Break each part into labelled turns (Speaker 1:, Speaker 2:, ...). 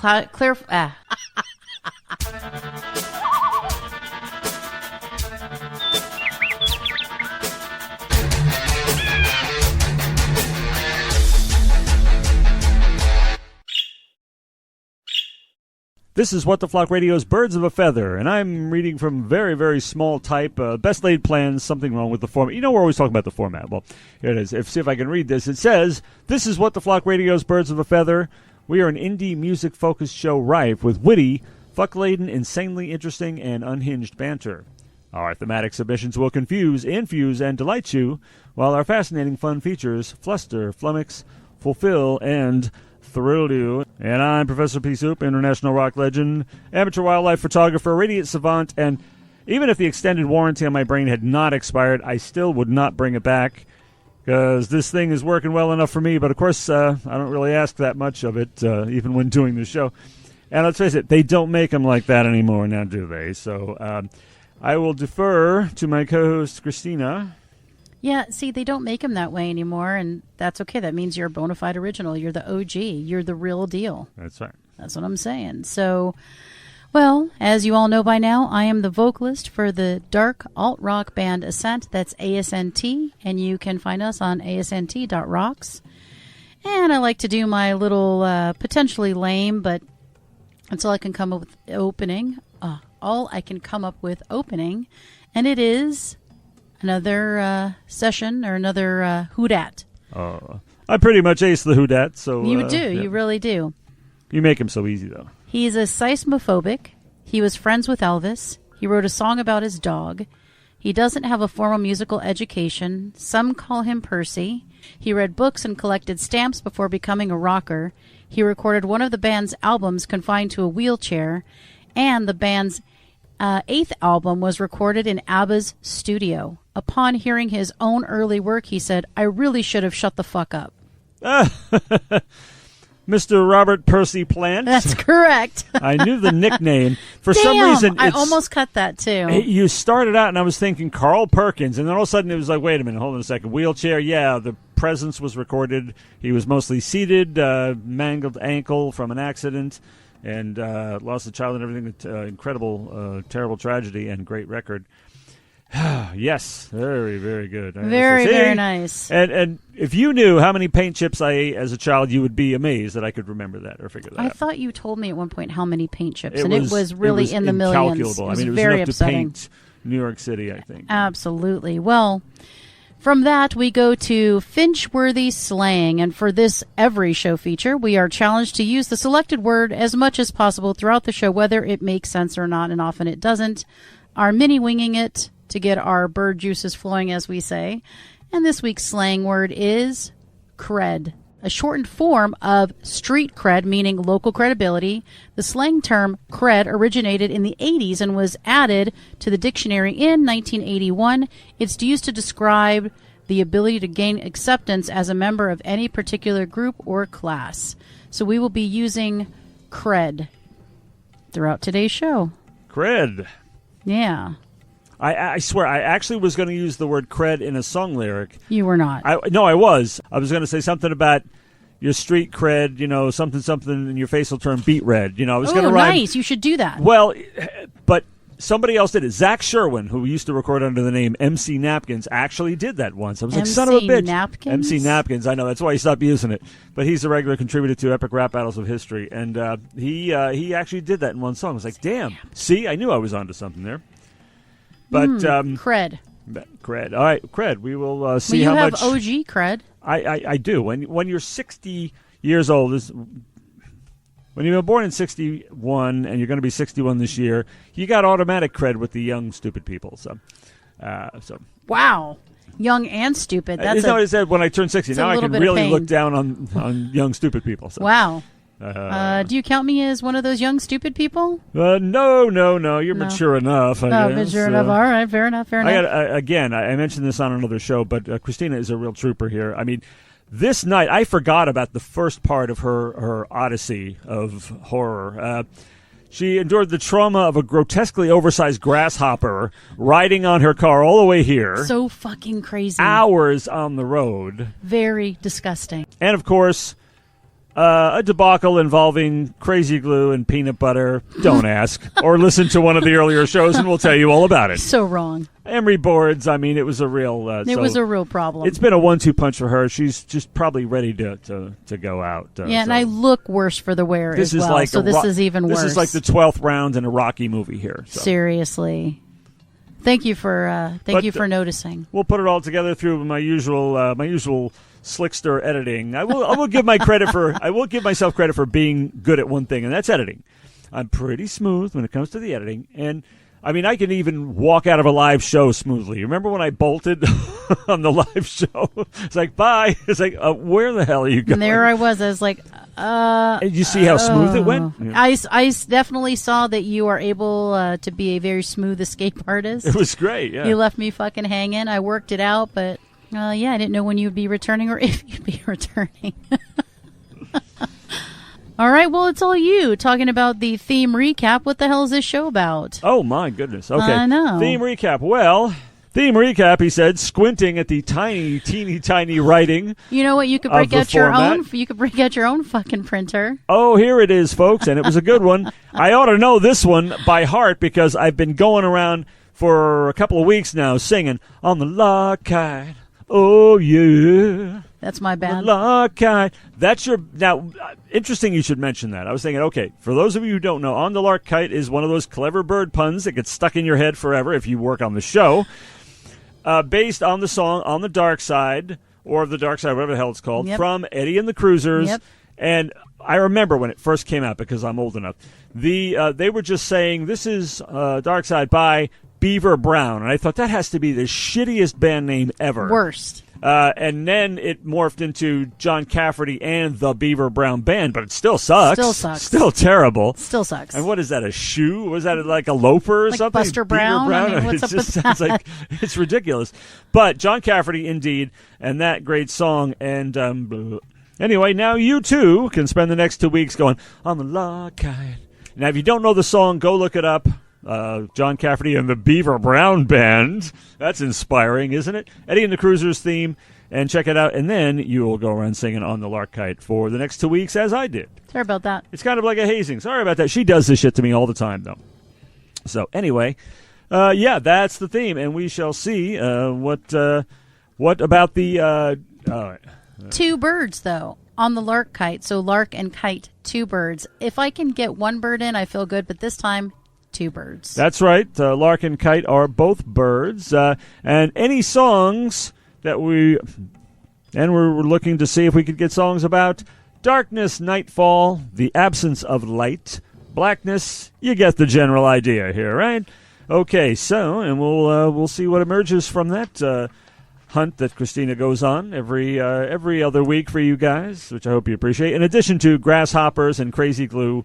Speaker 1: clear.
Speaker 2: This is What the Flock Radio's Birds of a Feather, and I'm reading from very, very small type. Best laid plans, something wrong with the format. You know, we're always talking about the format. Well, here it is. See if I can read this. It says, this is What the Flock Radio's Birds of a Feather. We are an indie music-focused show rife with witty, fuck-laden, insanely interesting, and unhinged banter. Our thematic submissions will confuse, infuse, and delight you, while our fascinating fun features fluster, flummox, fulfill, and thrill you. And I'm Professor P. Soup, international rock legend, amateur wildlife photographer, radiant savant, and even if the extended warranty on my brain had not expired, I still would not bring it back, because this thing is working well enough for me. But of course, I don't really ask that much of it, even when doing the show. And let's face it, they don't make them like that anymore now, do they? So I will defer to my co-host, Christina.
Speaker 1: Yeah, see, they don't make them that way anymore, and that's okay. That means you're a bona fide original. You're the OG. You're the real deal.
Speaker 2: That's right.
Speaker 1: That's what I'm saying. So, well, as you all know by now, I am the vocalist for the dark alt-rock band Ascent. That's ASNT, and you can find us on asnt.rocks. And I like to do my little potentially lame, but that's all I can come up with opening. And it is another session or another Whodat.
Speaker 2: I pretty much ace the Whodat. So
Speaker 1: you do.
Speaker 2: Yeah.
Speaker 1: You really do.
Speaker 2: You make him so easy, though.
Speaker 1: He's a seismophobic. He was friends with Elvis. He wrote a song about his dog. He doesn't have a formal musical education. Some call him Percy. He read books and collected stamps before becoming a rocker. He recorded one of the band's albums confined to a wheelchair, and the band's 8th album was recorded in ABBA's studio. Upon hearing his own early work, he said, "I really should have shut the fuck up."
Speaker 2: Mr. Robert Percy Plant.
Speaker 1: That's correct.
Speaker 2: I knew the nickname. For
Speaker 1: Damn,
Speaker 2: some reason,
Speaker 1: I almost cut that too.
Speaker 2: You started out, and I was thinking Carl Perkins, and then all of a sudden it was like, wait a minute, hold on a second. Wheelchair, yeah, the presence was recorded. He was mostly seated, mangled ankle from an accident, and lost a child and everything. Incredible, terrible tragedy, and great record. Yes, very, very good.
Speaker 1: Very, very nice.
Speaker 2: And if you knew how many paint chips I ate as a child, you would be amazed that I could remember that or figure that out.
Speaker 1: I thought you told me at one point how many paint chips, it was really in the
Speaker 2: incalculable.
Speaker 1: millions. It was
Speaker 2: I mean, it was
Speaker 1: very
Speaker 2: enough
Speaker 1: upsetting.
Speaker 2: to paint New York City, I think.
Speaker 1: Absolutely. Well, from that, we go to Finch-worthy slang, and for this every show feature, we are challenged to use the selected word as much as possible throughout the show, whether it makes sense or not, and often it doesn't. Our mini-winging it to get our bird juices flowing, as we say. And this week's slang word is cred, a shortened form of street cred, meaning local credibility. The slang term cred originated in the 80s and was added to the dictionary in 1981. It's used to describe the ability to gain acceptance as a member of any particular group or class. So we will be using cred throughout today's show.
Speaker 2: Cred.
Speaker 1: Yeah.
Speaker 2: I swear, I actually was going to use the word cred in a song lyric.
Speaker 1: You were not.
Speaker 2: No, I was. I was going to say something about your street cred, something, and your face will turn beet red. I was going to rhyme.
Speaker 1: Nice. You should do that.
Speaker 2: Well, but somebody else did it. Zach Sherwin, who used to record under the name MC Napkins, actually did that once. I was like, son of a bitch.
Speaker 1: Napkins?
Speaker 2: MC Napkins. I know. That's why he stopped using it. But he's a regular contributor to Epic Rap Battles of History. And he actually did that in one song. I was like, damn. See, I knew I was onto something there. But
Speaker 1: cred.
Speaker 2: Cred. All right, cred. We will see how much.
Speaker 1: You have OG cred.
Speaker 2: I do. When you're 60 years old, when you were born in 61 and you're going to be 61 this year, you got automatic cred with the young, stupid people. So.
Speaker 1: Wow. Young and stupid. That's
Speaker 2: what I said when I turned 60. Now I can really look down on young, stupid people. So.
Speaker 1: Wow. Do you count me as one of those young, stupid people?
Speaker 2: No. You're mature enough.
Speaker 1: Mature enough. All right, fair enough.
Speaker 2: I mentioned this on another show, but Christina is a real trooper here. I mean, this night, I forgot about the first part of her odyssey of horror. She endured the trauma of a grotesquely oversized grasshopper riding on her car all the way here.
Speaker 1: So fucking crazy.
Speaker 2: Hours on the road.
Speaker 1: Very disgusting.
Speaker 2: And, of course, A debacle involving crazy glue and peanut butter. Don't ask. Or listen to one of the earlier shows and we'll tell you all about it.
Speaker 1: So wrong.
Speaker 2: Emery boards, I mean, it was a real...
Speaker 1: it was a real problem.
Speaker 2: It's been a 1-2 punch for her. She's just probably ready to go out.
Speaker 1: And I look worse for the wear as well, this is even worse.
Speaker 2: This is like the 12th round in a Rocky movie here. So.
Speaker 1: Seriously. Thank you for noticing.
Speaker 2: We'll put it all together through my usual slickster editing. I will give myself credit for being good at one thing, and that's editing. I'm pretty smooth when it comes to the editing, and I mean I can even walk out of a live show smoothly. Remember when I bolted on the live show? It's like bye. It's like where the hell are you going?
Speaker 1: And there I was like.
Speaker 2: Did you see how smooth it went? Yeah.
Speaker 1: I definitely saw that you are able to be a very smooth escape artist.
Speaker 2: It was great, yeah.
Speaker 1: You left me fucking hanging. I worked it out, but I didn't know when you would be returning or if you'd be returning. All right, well, it's all you talking about the theme recap. What the hell is this show about?
Speaker 2: Oh, my goodness. Okay.
Speaker 1: I know.
Speaker 2: Theme recap. Well... Theme recap, he said, squinting at the teeny tiny writing.
Speaker 1: You know what? You could break out your own. You could break out your own fucking printer.
Speaker 2: Oh, here it is, folks, and it was a good one. I ought to know this one by heart because I've been going around for a couple of weeks now singing on the Lark Kite. Oh yeah,
Speaker 1: that's my band.
Speaker 2: Lark Kite. That's your now. Interesting, you should mention that. I was thinking, okay, for those of you who don't know, on the Lark Kite is one of those clever bird puns that gets stuck in your head forever if you work on the show. Based on the song On the Dark Side, or The Dark Side, whatever the hell it's called, from Eddie and the Cruisers.
Speaker 1: Yep.
Speaker 2: And I remember when it first came out because I'm old enough. They were just saying, this is Dark Side by Beaver Brown. And I thought that has to be the shittiest band name ever.
Speaker 1: Worst.
Speaker 2: And then it morphed into John Cafferty and the Beaver Brown Band, but it still sucks.
Speaker 1: Still sucks.
Speaker 2: Still terrible.
Speaker 1: Still sucks.
Speaker 2: And what is that, a shoe? Was that like a loafer or
Speaker 1: like
Speaker 2: something?
Speaker 1: Buster Brown?
Speaker 2: Beaver Brown?
Speaker 1: I mean, what's up with
Speaker 2: sounds
Speaker 1: that?
Speaker 2: like it's ridiculous. But John Cafferty, indeed, and that great song. And anyway, now you too can spend the next 2 weeks going, on the Lark Kite. Now, if you don't know the song, go look it up. John Cafferty and the Beaver Brown Band. That's inspiring, isn't it? Eddie and the Cruisers theme, and check it out. And then you will go around singing on the Lark Kite for the next 2 weeks, as I did.
Speaker 1: Sorry about that.
Speaker 2: It's kind of like a hazing. Sorry about that. She does this shit to me all the time, though. So anyway, that's the theme, and we shall see what about the
Speaker 1: two birds though. On the Lark Kite, so Lark and Kite, two birds. If I can get one bird in, I feel good, but this time, two birds.
Speaker 2: That's right. Lark and Kite are both birds. And any songs that we're looking to see if we could get songs about darkness, nightfall, the absence of light, blackness. You get the general idea here, right? Okay, so, and we'll see what emerges from that hunt that Christina goes on every other week for you guys, which I hope you appreciate. In addition to grasshoppers and crazy glue,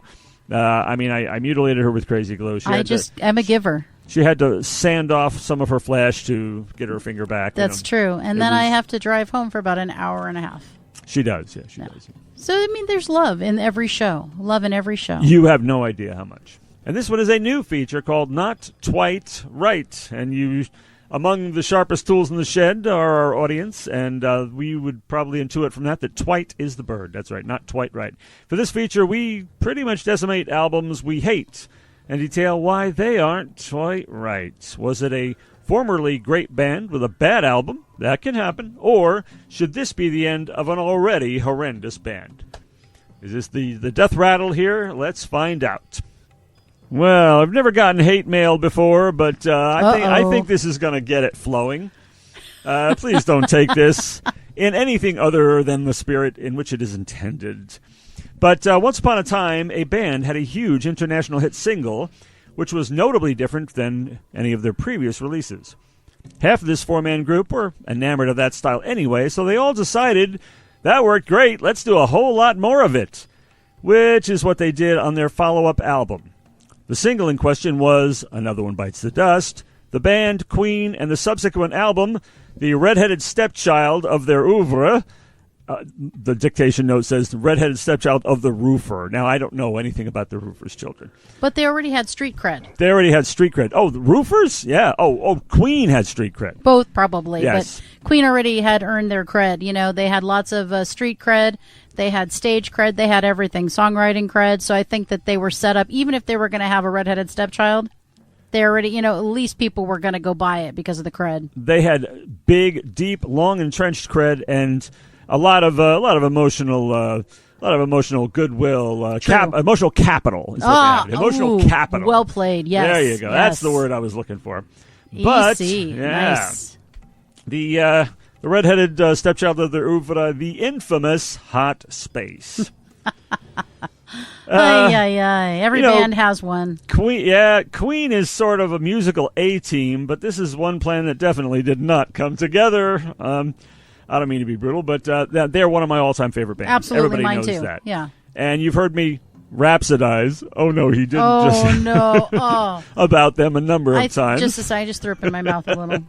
Speaker 2: I mutilated her with crazy glue.
Speaker 1: I'm a giver.
Speaker 2: She had to sand off some of her flesh to get her finger back.
Speaker 1: That's true. And then I have to drive home for about an hour and a half.
Speaker 2: She does, yeah, she does.
Speaker 1: So, I mean, there's love in every show. Love in every show.
Speaker 2: You have no idea how much. And this one is a new feature called Not Twite Right. And among the sharpest tools in the shed are our audience, and we would probably intuit from that Twite is the bird. That's right, not Twite Right. For this feature, we pretty much decimate albums we hate and detail why they aren't Twite Right. Was it a formerly great band with a bad album? That can happen. Or should this be the end of an already horrendous band? Is this the death rattle here? Let's find out. Well, I've never gotten hate mail before, but I think this is going to get it flowing. Please don't take this in anything other than the spirit in which it is intended. But once upon a time, a band had a huge international hit single, which was notably different than any of their previous releases. Half of this four-man group were enamored of that style anyway, so they all decided, that worked great, let's do a whole lot more of it, which is what they did on their follow-up album. The single in question was Another One Bites the Dust. The band, Queen, and the subsequent album, the redheaded stepchild of their oeuvre. The dictation note says the redheaded stepchild of the roofer. Now, I don't know anything about the roofer's children.
Speaker 1: But they already had street cred.
Speaker 2: They already had street cred. Oh, the roofers? Yeah. Oh, Queen had street cred.
Speaker 1: Both probably.
Speaker 2: Yes.
Speaker 1: But Queen already had earned their cred. You know, they had lots of street cred. They had stage cred. They had everything. Songwriting cred. So I think that they were set up, even if they were going to have a redheaded stepchild, they already, at least people were going to go buy it because of the cred.
Speaker 2: They had big, deep, long entrenched cred and a lot of emotional goodwill, emotional capital is what they have. Emotional capital.
Speaker 1: Well played. Yes.
Speaker 2: There you go.
Speaker 1: Yes.
Speaker 2: That's the word I was looking for. But
Speaker 1: Easy.
Speaker 2: yeah,
Speaker 1: Nice.
Speaker 2: The redheaded stepchild of the oeuvre, the infamous Hot Space.
Speaker 1: Every band has one.
Speaker 2: Queen is sort of a musical A-team, but this is one plan that definitely did not come together. I don't mean to be brutal, but they're one of my all-time favorite bands.
Speaker 1: Absolutely,
Speaker 2: Everybody
Speaker 1: mine
Speaker 2: knows
Speaker 1: too.
Speaker 2: that.
Speaker 1: Yeah.
Speaker 2: And you've heard me rhapsodize. Oh no, he didn't.
Speaker 1: Oh no! Oh.
Speaker 2: About them a number of times.
Speaker 1: I just threw up in my mouth a little.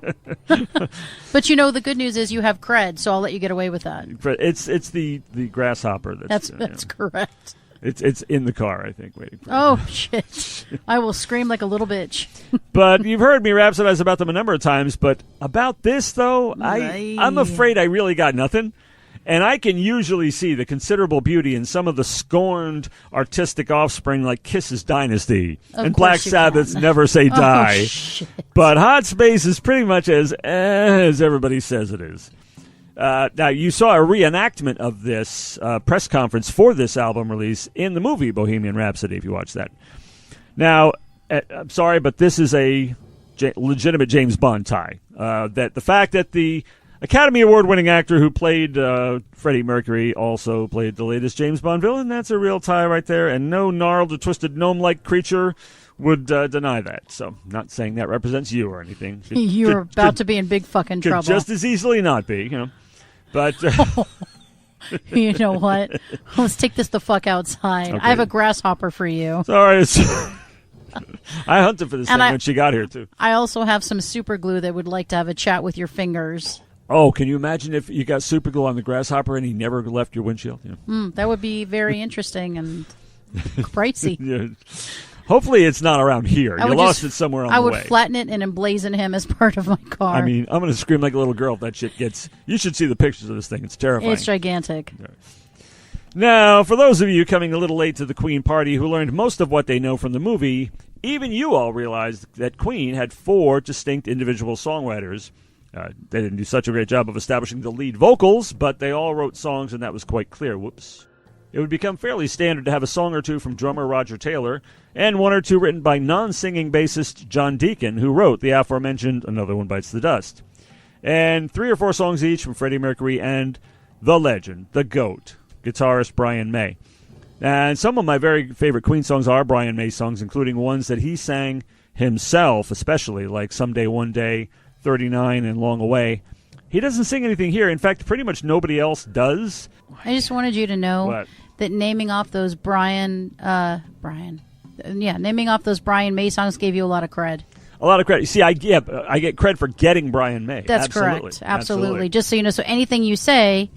Speaker 1: But the good news is you have cred, so I'll let you get away with that.
Speaker 2: It's the grasshopper.
Speaker 1: That's correct.
Speaker 2: It's in the car, I think, waiting for
Speaker 1: Oh, shit. I will scream like a little bitch.
Speaker 2: But you've heard me rhapsodize about them a number of times, but about this, though, I'm afraid I really got nothing. And I can usually see the considerable beauty in some of the scorned artistic offspring like Kiss's Dynasty and Black Sabbath's Never Say Die.
Speaker 1: Shit.
Speaker 2: But Hot Space is pretty much as everybody says it is. Now, you saw a reenactment of this press conference for this album release in the movie Bohemian Rhapsody, if you watch that. Now, I'm sorry, but this is a legitimate James Bond tie. That the fact that the Academy Award-winning actor who played Freddie Mercury also played the latest James Bond villain, that's a real tie right there, and no gnarled or twisted gnome-like creature would deny that. So, not saying that represents you or anything.
Speaker 1: You're about to be in big fucking trouble.
Speaker 2: Could just as easily not be, But
Speaker 1: you know what? Let's take this the fuck outside.
Speaker 2: Okay.
Speaker 1: I have a grasshopper for you.
Speaker 2: Sorry. I hunted for this thing when she got here, too.
Speaker 1: I also have some super glue that would like to have a chat with your fingers.
Speaker 2: Oh, can you imagine if you got super glue on the grasshopper and he never left your windshield?
Speaker 1: That would be very interesting and pricey.
Speaker 2: Yeah. Hopefully it's not around here. You lost it somewhere on the way.
Speaker 1: I would flatten it and emblazon him as part of my car.
Speaker 2: I mean, I'm going to scream like a little girl if that shit gets... You should see the pictures of this thing. It's terrifying.
Speaker 1: It's gigantic.
Speaker 2: Now, for those of you coming a little late to the Queen party who learned most of what they know from the movie, even you all realized that Queen had 4 distinct individual songwriters. They didn't do such a great job of establishing the lead vocals, but they all wrote songs, and that was quite clear. Whoops. It would become fairly standard to have a song or two from drummer Roger Taylor, and 1 or 2 written by non-singing bassist John Deacon, who wrote the aforementioned Another One Bites the Dust. And 3 or 4 songs each from Freddie Mercury and the legend, the GOAT, guitarist Brian May. And some of my very favorite Queen songs are Brian May songs, including ones that he sang himself, especially, like Someday One Day, 39, and Long Away. He doesn't sing anything here. In fact, pretty much nobody else does.
Speaker 1: I just wanted you to know that naming off those naming off those Brian May songs gave you a lot of cred.
Speaker 2: A lot of credit. You see, I get cred for getting Brian May.
Speaker 1: That's correct. Absolutely. Just so you know, so anything you say,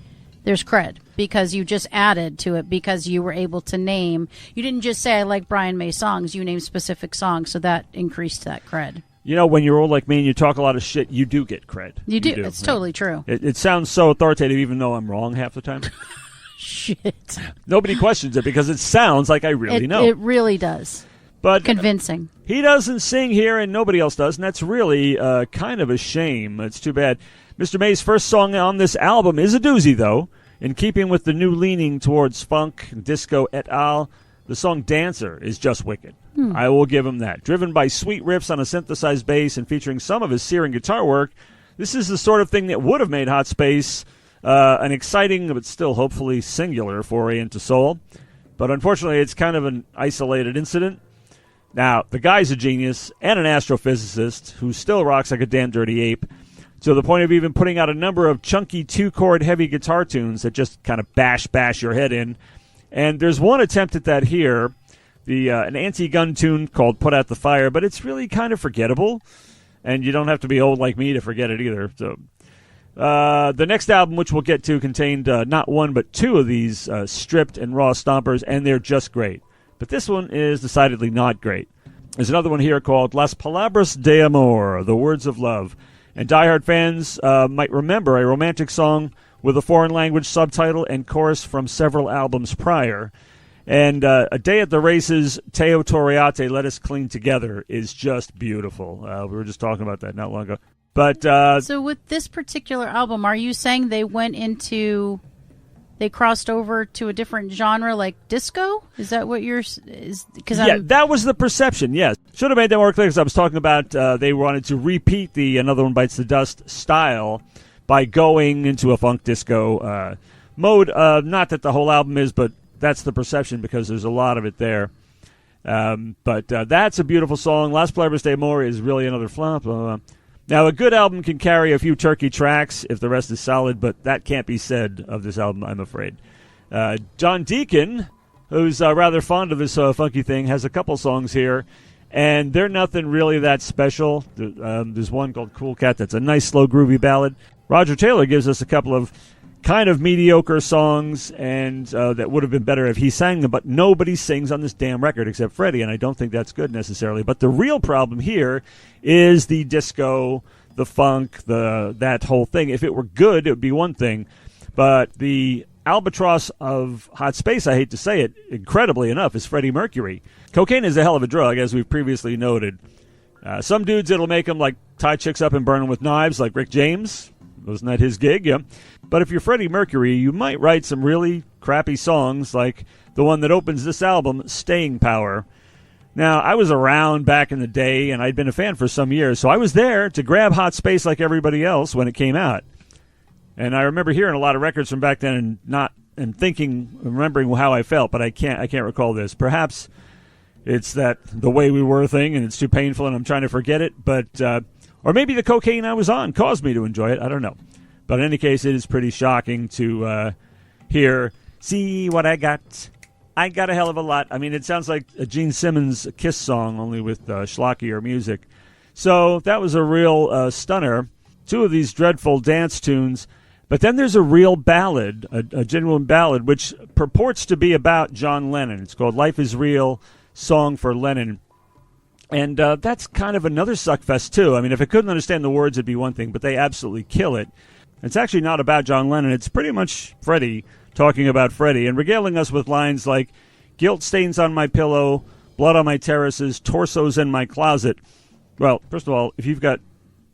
Speaker 1: there's cred because you just added to it because you were able to name. You didn't just say I like Brian May songs. You named specific songs, so that increased that cred.
Speaker 2: When you're old like me and you talk a lot of shit, you do get cred.
Speaker 1: You do. It's totally true.
Speaker 2: It sounds so authoritative, even though I'm wrong half the time.
Speaker 1: Shit.
Speaker 2: Nobody questions it because it sounds like I really know.
Speaker 1: It really does.
Speaker 2: But
Speaker 1: convincing.
Speaker 2: He doesn't sing here, and nobody else does, and that's really kind of a shame. It's too bad. Mr. May's first song on this album is a doozy, though. In keeping with the new leaning towards funk, disco, et al., the song Dancer is just wicked. I will give him that. Driven by sweet riffs on a synthesized bass and featuring some of his searing guitar work, this is the sort of thing that would have made Hot Space an exciting but still hopefully singular foray into soul. But unfortunately, it's kind of an isolated incident. Now, the guy's a genius and an astrophysicist who still rocks like a damn dirty ape, to the point of even putting out a number of chunky 2-chord heavy guitar tunes that just kind of bash your head in. And there's one attempt at that here, an anti-gun tune called Put Out the Fire, but it's really kind of forgettable, and you don't have to be old like me to forget it either. So, the next album, which we'll get to, contained not 1 but 2 of these stripped and raw stompers, and they're just great. But this one is decidedly not great. There's another one here called Las Palabras de Amor, The Words of Love. And diehard fans might remember a romantic song with a foreign language subtitle and chorus from several albums prior. And A Day at the Races, Teo Toriate, Let Us Clean Together is just beautiful. We were just talking about that not long ago. But
Speaker 1: so with this particular album, are you saying they crossed over to a different genre like disco? Is that what you're...
Speaker 2: that was the perception, yes. Should have made that more clear because I was talking about they wanted to repeat the Another One Bites the Dust style by going into a funk disco mode. Not that the whole album is, but that's the perception because there's a lot of it there. But that's a beautiful song. Las Palabras de Amor is really another flop. Now, a good album can carry a few turkey tracks if the rest is solid, but that can't be said of this album, I'm afraid. John Deacon, who's rather fond of this funky thing, has a couple songs here, and they're nothing really that special. There's one called Cool Cat that's a nice, slow, groovy ballad. Roger Taylor gives us a couple of kind of mediocre songs and that would have been better if he sang them, but nobody sings on this damn record except Freddie, and I don't think that's good necessarily. But the real problem here is the disco, the funk, that whole thing. If it were good, it would be one thing, but the albatross of Hot Space, I hate to say it, incredibly enough, is Freddie Mercury. Cocaine is a hell of a drug, as we've previously noted. Some dudes, it'll make them like tie chicks up and burn them with knives, like Rick James. Wasn't that his gig? Yeah. But if you're Freddie Mercury, you might write some really crappy songs like the one that opens this album, Staying Power. Now, I was around back in the day, and I'd been a fan for some years, so I was there to grab Hot Space like everybody else when it came out. And I remember hearing a lot of records from back then remembering how I felt, but I can't recall this. Perhaps it's that the way we were thing, and it's too painful, and I'm trying to forget it, but... or maybe the cocaine I was on caused me to enjoy it. I don't know. But in any case, it is pretty shocking to hear, see what I got. I got a hell of a lot. I mean, it sounds like a Gene Simmons Kiss song, only with schlockier music. So that was a real stunner. Two of these dreadful dance tunes. But then there's a real ballad, a genuine ballad, which purports to be about John Lennon. It's called Life is Real, Song for Lennon. And that's kind of another suckfest, too. I mean, if I couldn't understand the words, it'd be one thing, but they absolutely kill it. It's actually not about John Lennon. It's pretty much Freddie talking about Freddie and regaling us with lines like, guilt stains on my pillow, blood on my terraces, torsos in my closet. Well, first of all, if you've got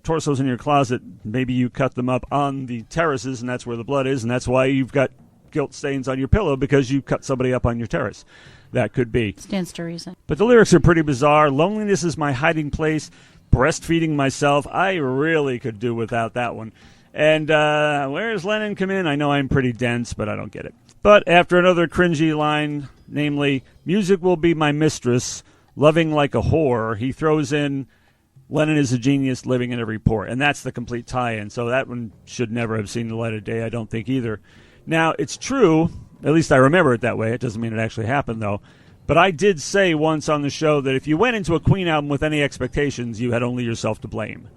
Speaker 2: torsos in your closet, maybe you cut them up on the terraces, and that's where the blood is, and that's why you've got guilt stains on your pillow, because you cut somebody up on your terrace. That could be. Stands to reason. But the lyrics are pretty bizarre. Loneliness is my hiding place. Breastfeeding myself. I really could do without that one. And where does Lennon come in? I know I'm pretty dense, but I don't get it. But after another cringy line, namely, music will be my mistress, loving like a whore, he throws in, Lennon is a genius living in every pore. And that's the complete tie-in. So that one should never have seen the light of day, I don't think either. Now, it's true. At least I remember it that way. It doesn't mean it actually happened, though. But I did say once on the show that if you went into a Queen album with any expectations, you had only yourself to blame.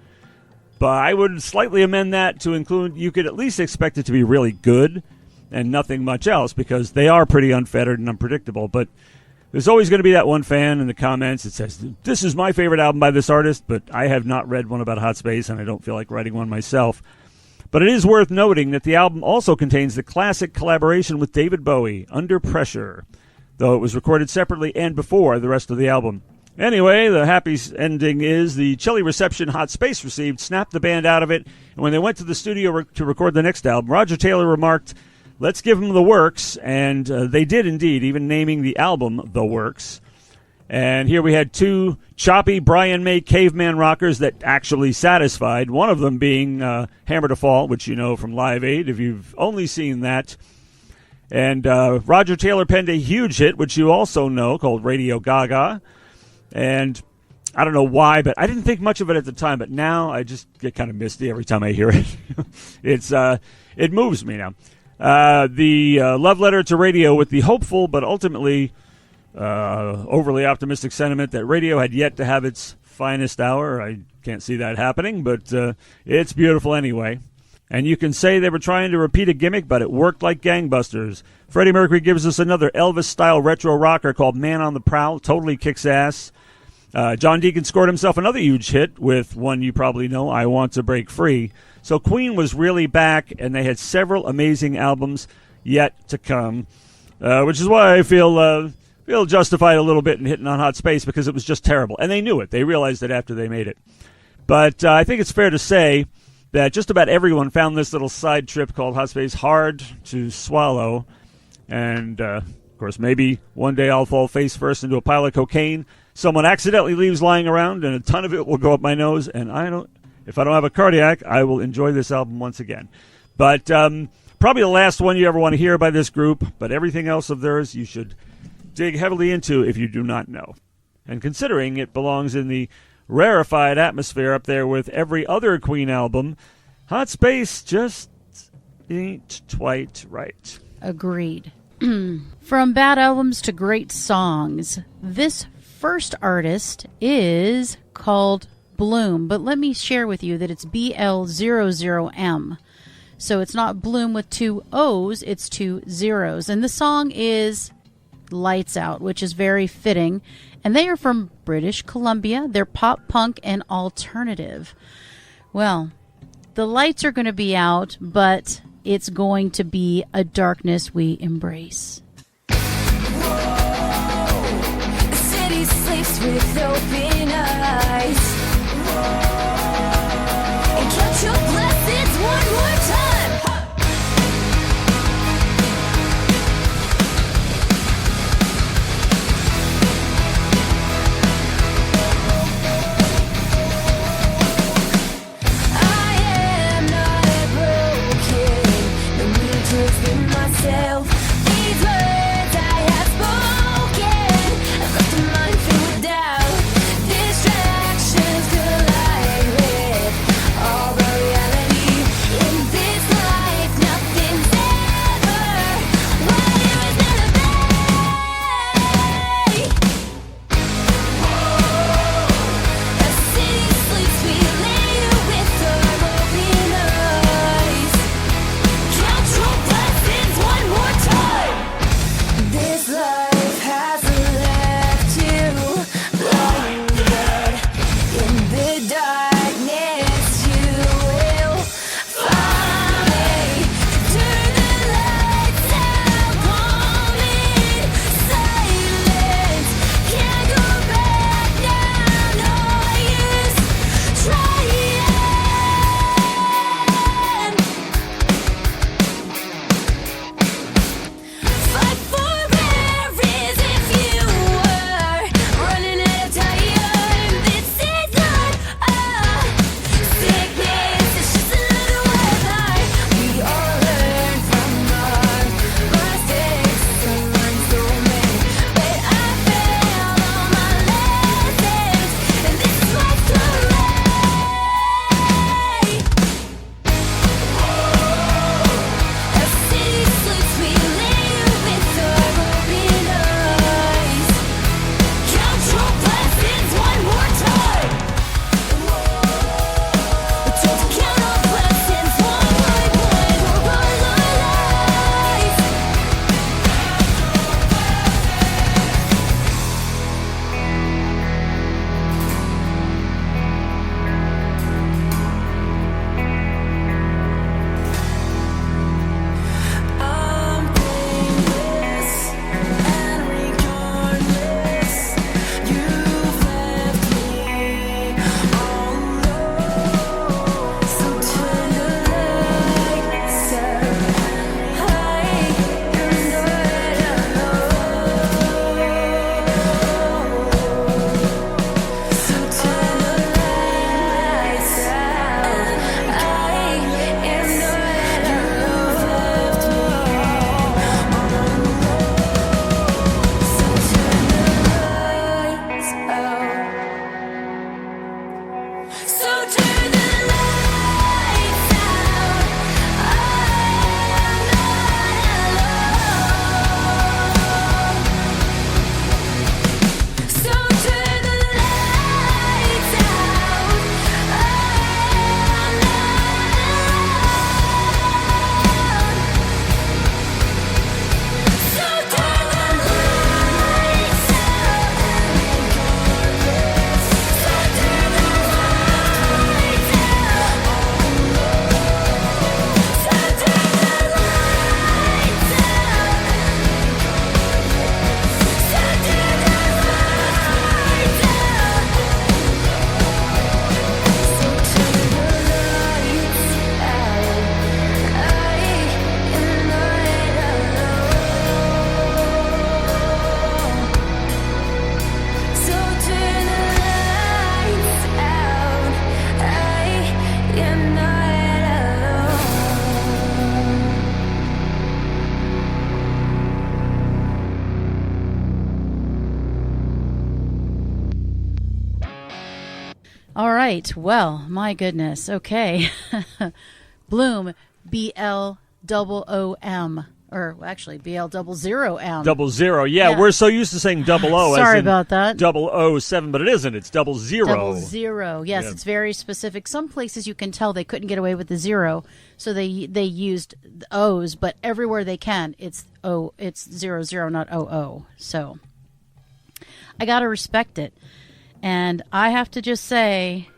Speaker 2: But I would slightly amend that to include you could at least expect it to be really good and nothing much else, because they are pretty unfettered and unpredictable. But there's always going to be that one fan in the comments that says, this is my favorite album by this artist, but I have not read one about Hot Space, and I don't feel like writing one myself. But it is worth noting that the album also contains the classic collaboration with David Bowie, Under Pressure, though it was recorded separately and before the rest of the album. Anyway, the happy ending is the chilly reception Hot Space received snapped the band out of it, and when they went to the studio to record the next album, Roger Taylor remarked, let's give them the works, and they did indeed, even naming the album The Works. And here we had two choppy Brian May caveman rockers that actually satisfied, one of them being Hammer to Fall, which you know from Live Aid if you've only seen that. And Roger Taylor penned a huge hit, which you also know, called Radio Gaga. And I don't know why, but I didn't think much of it at the time, but now I just get kind of misty every time I hear it. It moves me now. The love letter to radio with the hopeful but ultimately overly optimistic sentiment that radio had yet to have its finest hour. I can't see that happening, but it's beautiful anyway. And you can say they were trying to repeat a gimmick, but it worked like gangbusters. Freddie Mercury gives us another Elvis-style retro rocker called Man on the Prowl. Totally kicks ass. John Deacon scored himself another huge hit with one you probably know, I Want to Break Free. So Queen was really back, and they had several amazing albums yet to come, which is why I feel justified a little bit in hitting on Hot Space, because it was just terrible. And they knew it. They realized it after they made it. But I think it's fair to say that just about everyone found this little side trip called Hot Space hard to swallow. And, of course, maybe one day I'll fall face first into a pile of cocaine someone accidentally leaves lying around, and a ton of it will go up my nose, and if I don't have a cardiac, I will enjoy this album once again. But probably the last one you ever want to hear by this group, but everything else of theirs you should dig heavily into if you do not know. And considering it belongs in the rarefied atmosphere up there with every other Queen album, Hot Space just ain't quite right.
Speaker 1: Agreed. From bad albums to great songs, this first artist is called Bloom, but let me share with you that it's BL00M. So it's not Bloom with two O's, it's two zeros. And the song is Lights Out, which is very fitting. And they are from British Columbia. They're pop punk and alternative. Well, the lights are going to be out, but it's going to be a darkness we embrace.
Speaker 3: Sleeps with open eyes. And count your blessings one more time. I am not broken. No need to explain myself. These words I have spoken. I've left a mind filled with doubt. Distractions collide with all the reality.
Speaker 1: All right. Well, my goodness. Okay. Bloom, BLOOM. Or actually, BL00M.
Speaker 2: 00. Yeah, we're so used to saying double O.
Speaker 1: Sorry
Speaker 2: as in
Speaker 1: about that.
Speaker 2: 007, but it isn't. It's 00.
Speaker 1: 00. Yes,
Speaker 2: Yeah.
Speaker 1: it's very specific. Some places you can tell they couldn't get away with the 0, so they used the O's. But everywhere they can, it's 00, not 00. So I gotta respect it, and I have to just say.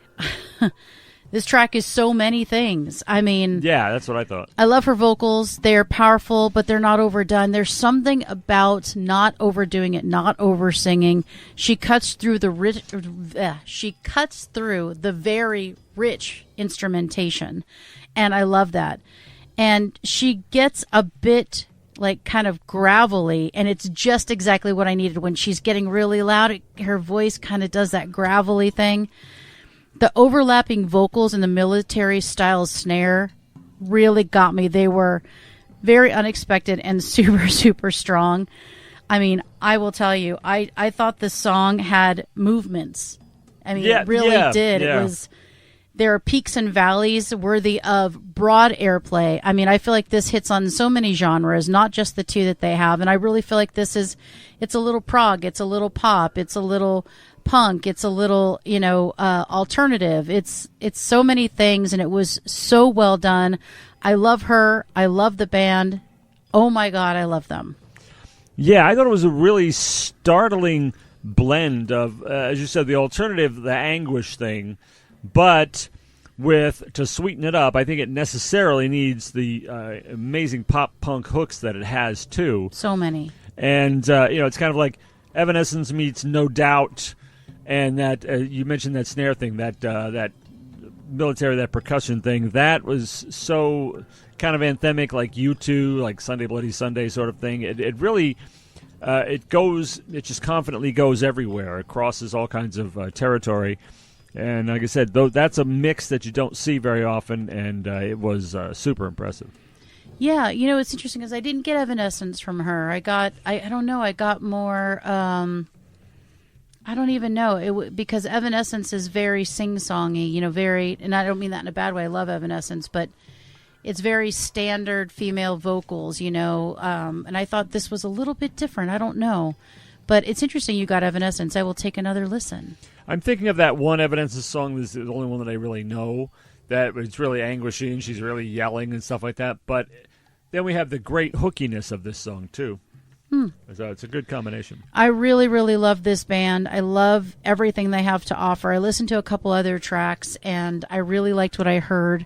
Speaker 1: This track is so many things. I mean...
Speaker 2: Yeah, that's what I thought.
Speaker 1: I love her vocals. They're powerful, but they're not overdone. There's something about not overdoing it, not over-singing. She cuts through the very rich instrumentation, and I love that. And she gets a bit... like kind of gravelly, and it's just exactly what I needed. When she's getting really loud, her voice kind of does that gravelly thing. The overlapping vocals and the military style snare really got me. They were very unexpected and super, super strong. I mean, I will tell you, I thought this song had movements. I mean, it really did.
Speaker 2: Yeah.
Speaker 1: It was... There are peaks and valleys worthy of broad airplay. I mean, I feel like this hits on so many genres, not just the two that they have. And I really feel like it's a little prog, it's a little pop, it's a little punk, it's a little, alternative. It's so many things, and it was so well done. I love her. I love the band. Oh my God, I love them.
Speaker 2: Yeah, I thought it was a really startling blend of, as you said, the alternative, the anguish thing. But to sweeten it up, I think it necessarily needs the amazing pop-punk hooks that it has, too.
Speaker 1: So many.
Speaker 2: And, it's kind of like Evanescence meets No Doubt, and that you mentioned that snare thing, that military, that percussion thing. That was so kind of anthemic, like U2, like Sunday Bloody Sunday sort of thing. It really... it just confidently goes everywhere. It crosses all kinds of territory. And like I said, though, that's a mix that you don't see very often, and it was super impressive.
Speaker 1: Yeah, it's interesting because I didn't get Evanescence from her. I don't know, I got more, I don't even know, because Evanescence is very sing-songy, very, and I don't mean that in a bad way, I love Evanescence, but it's very standard female vocals, and I thought this was a little bit different. I don't know. But it's interesting you got Evanescence. I will take another listen. I'm
Speaker 2: thinking of that one Evanescence song. This is the only one that I really know. That it's really anguishing. She's really yelling and stuff like that. But then we have the great hookiness of this song, too. So it's a good combination. I really, really love this band. I love everything they have to offer. I listened to a couple other tracks, and I really liked what I heard.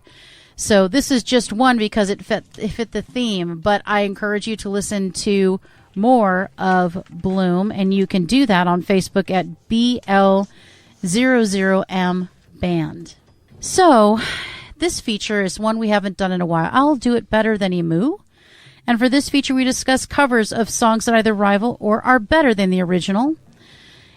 Speaker 2: So this is just one because it fit the theme. But I encourage you to listen to more of Bloom, and you can do that on Facebook at BL00M Band. So this feature is one we haven't done in a while. I'll do it better than Emu. And for this feature, we discuss covers of songs that either rival or are better than the original.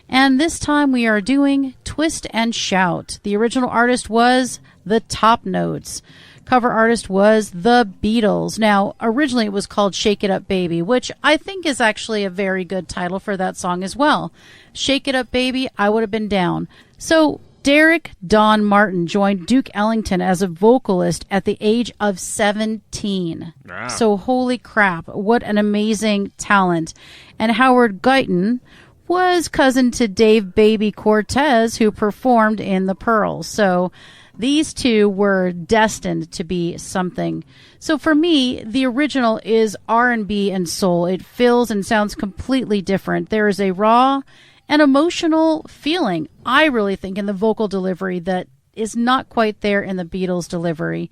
Speaker 2: And this time we are doing Twist and Shout. The original artist was The Top Notes. Cover artist was The Beatles. Now, originally it was called Shake It Up Baby, which I think is actually a very good title for that song as well. Shake It Up Baby, I would have been down. So, Derek Don Martin joined Duke Ellington as a vocalist at the age of 17. Wow. So, holy crap, what an amazing talent. And Howard Guyton was cousin to Dave Baby Cortez, who performed in The Pearls. So, these two were destined to be something. So for me, the original is R&B and soul. It feels and sounds completely different. There is a raw and emotional feeling, I really think, in the vocal delivery that is not quite there in the Beatles' delivery.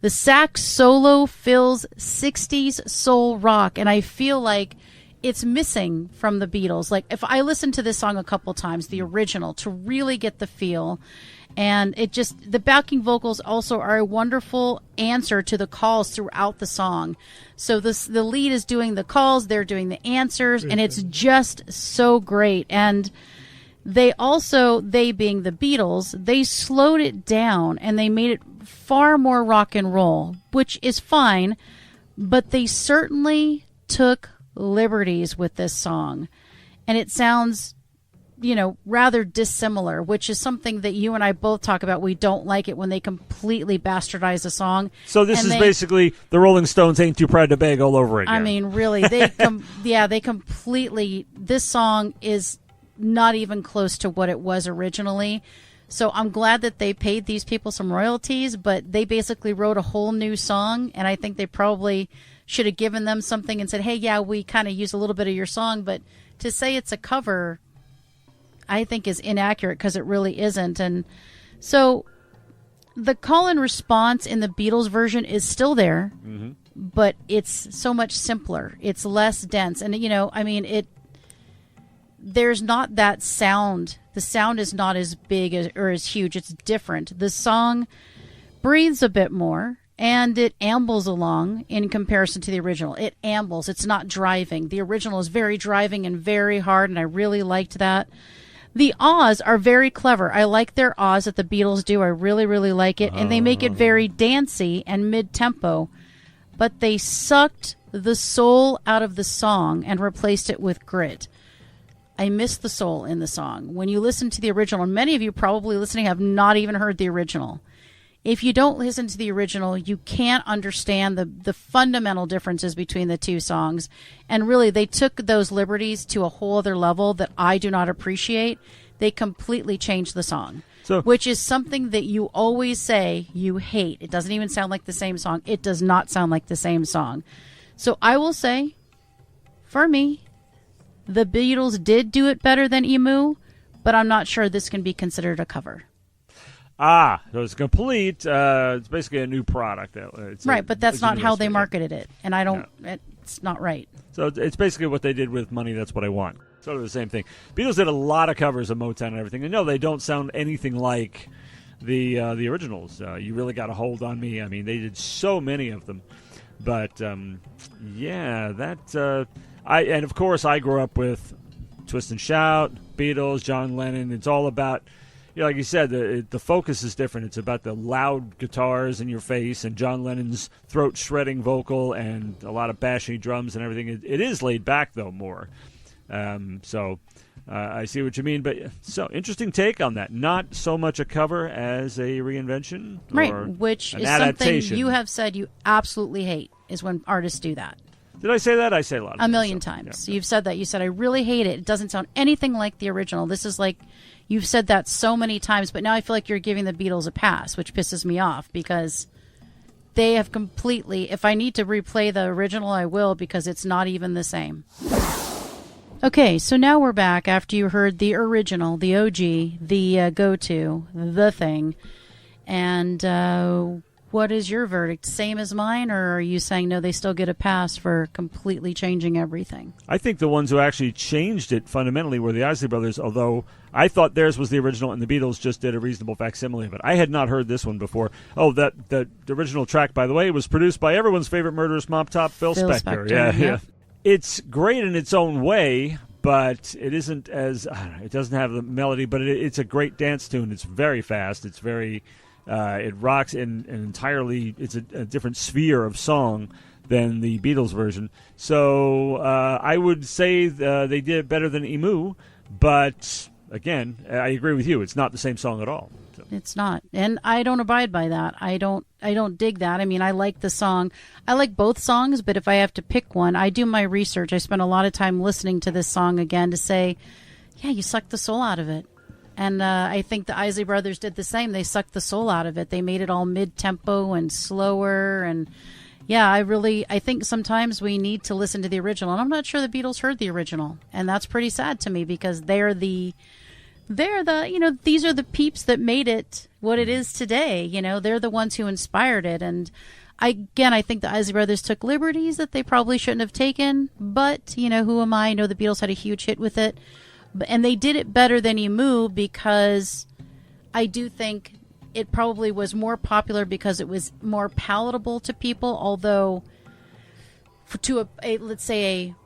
Speaker 2: The sax solo feels 60s soul rock, and I feel like it's missing from the Beatles. Like, if I listen to this song a couple times, the original, to really get the feel... And the backing vocals also are a wonderful answer to the calls throughout the song. So the lead is doing the calls, they're doing the answers, and it's just so great. And they being the Beatles, they slowed it down and they made it far more rock and roll, which is fine, but they certainly took liberties with this song. And it sounds
Speaker 1: rather dissimilar, which is something that you and I both talk about. We don't like it when they completely bastardize a song.
Speaker 2: So this is basically the Rolling Stones Ain't Too Proud to Beg all over again.
Speaker 1: I mean, really, they they completely. This song is not even close to what it was originally. So I'm glad that they paid these people some royalties, but they basically wrote a whole new song, and I think they probably should have given them something and said, hey, yeah, we kind of use a little bit of your song, but to say it's a cover, I think is inaccurate because it really isn't. And so the call and response in the Beatles version is still there, but it's so much simpler. It's less dense. And, there's not that sound. The sound is not as big or as huge. It's different. The song breathes a bit more, and it ambles along in comparison to the original. It ambles. It's not driving. The original is very driving and very hard, and I really liked that. The ahs are very clever. I like their ahs that the Beatles do. I really, really like it. And they make it very dancey and mid-tempo. But they sucked the soul out of the song and replaced it with grit. I miss the soul in the song. When you listen to the original, and many of you probably listening have not even heard the original. If you don't listen to the original, you can't understand the fundamental differences between the two songs. And really, they took those liberties to a whole other level that I do not appreciate. They completely changed the song, which is something that you always say you hate. It doesn't even sound like the same song. It does not sound like the same song. So I will say, for me, the Beatles did do it better than Emu, but I'm not sure this can be considered a cover.
Speaker 2: So it's complete. It's basically a new product.
Speaker 1: Right, but that's not how they marketed it, and I don't. No. It's not right.
Speaker 2: So it's basically what they did with Money, That's What I Want. Sort of the same thing. Beatles did a lot of covers of Motown and everything, and no, they don't sound anything like the originals. You Really Got a Hold on Me. I mean, they did so many of them, but and of course I grew up with Twist and Shout, Beatles, John Lennon. It's all about, like you said, the focus is different. It's about the loud guitars in your face and John Lennon's throat-shredding vocal and a lot of bashing drums and everything. It is laid back, though, more. I see what you mean. But so, interesting take on that. Not so much a cover as a reinvention.
Speaker 1: Right, which is something you have said you absolutely hate, is when artists do that.
Speaker 2: Did I say that? I say a lot of
Speaker 1: a million times. Yeah. You've said that. You said, I really hate it. It doesn't sound anything like the original. This is like, you've said that so many times, but now I feel like you're giving the Beatles a pass, which pisses me off because they have completely, if I need to replay the original, I will, because it's not even the same. Okay, so now we're back after you heard the original, the OG, the go-to, the thing. And what is your verdict? Same as mine, or are you saying, no, they still get a pass for completely changing everything?
Speaker 2: I think the ones who actually changed it fundamentally were the Isley Brothers, although I thought theirs was the original and the Beatles just did a reasonable facsimile of it. I had not heard this one before. Oh, the original track, by the way, was produced by everyone's favorite murderous mop top, Phil Spector. Yeah. It's great in its own way, but it isn't as, it doesn't have the melody, but it's a great dance tune. It's very fast. It's very... it rocks in an entirely, it's a different sphere of song than the Beatles version. So I would say they did it better than Emu, but again, I agree with you. It's not the same song at all. So.
Speaker 1: It's not, and I don't abide by that. I don't dig that. I mean, I like the song. I like both songs, but if I have to pick one, I do my research. I spend a lot of time listening to this song again to say, yeah, you sucked the soul out of it. And I think the Isley Brothers did the same. They sucked the soul out of it. They made it all mid-tempo and slower. And, yeah, I think sometimes we need to listen to the original. And I'm not sure the Beatles heard the original. And that's pretty sad to me because they're the these are the peeps that made it what it is today. They're the ones who inspired it. And, I think the Isley Brothers took liberties that they probably shouldn't have taken. But, who am I? I know the Beatles had a huge hit with it. And they did it better than Emu because I do think it probably was more popular because it was more palatable to people, although to let's say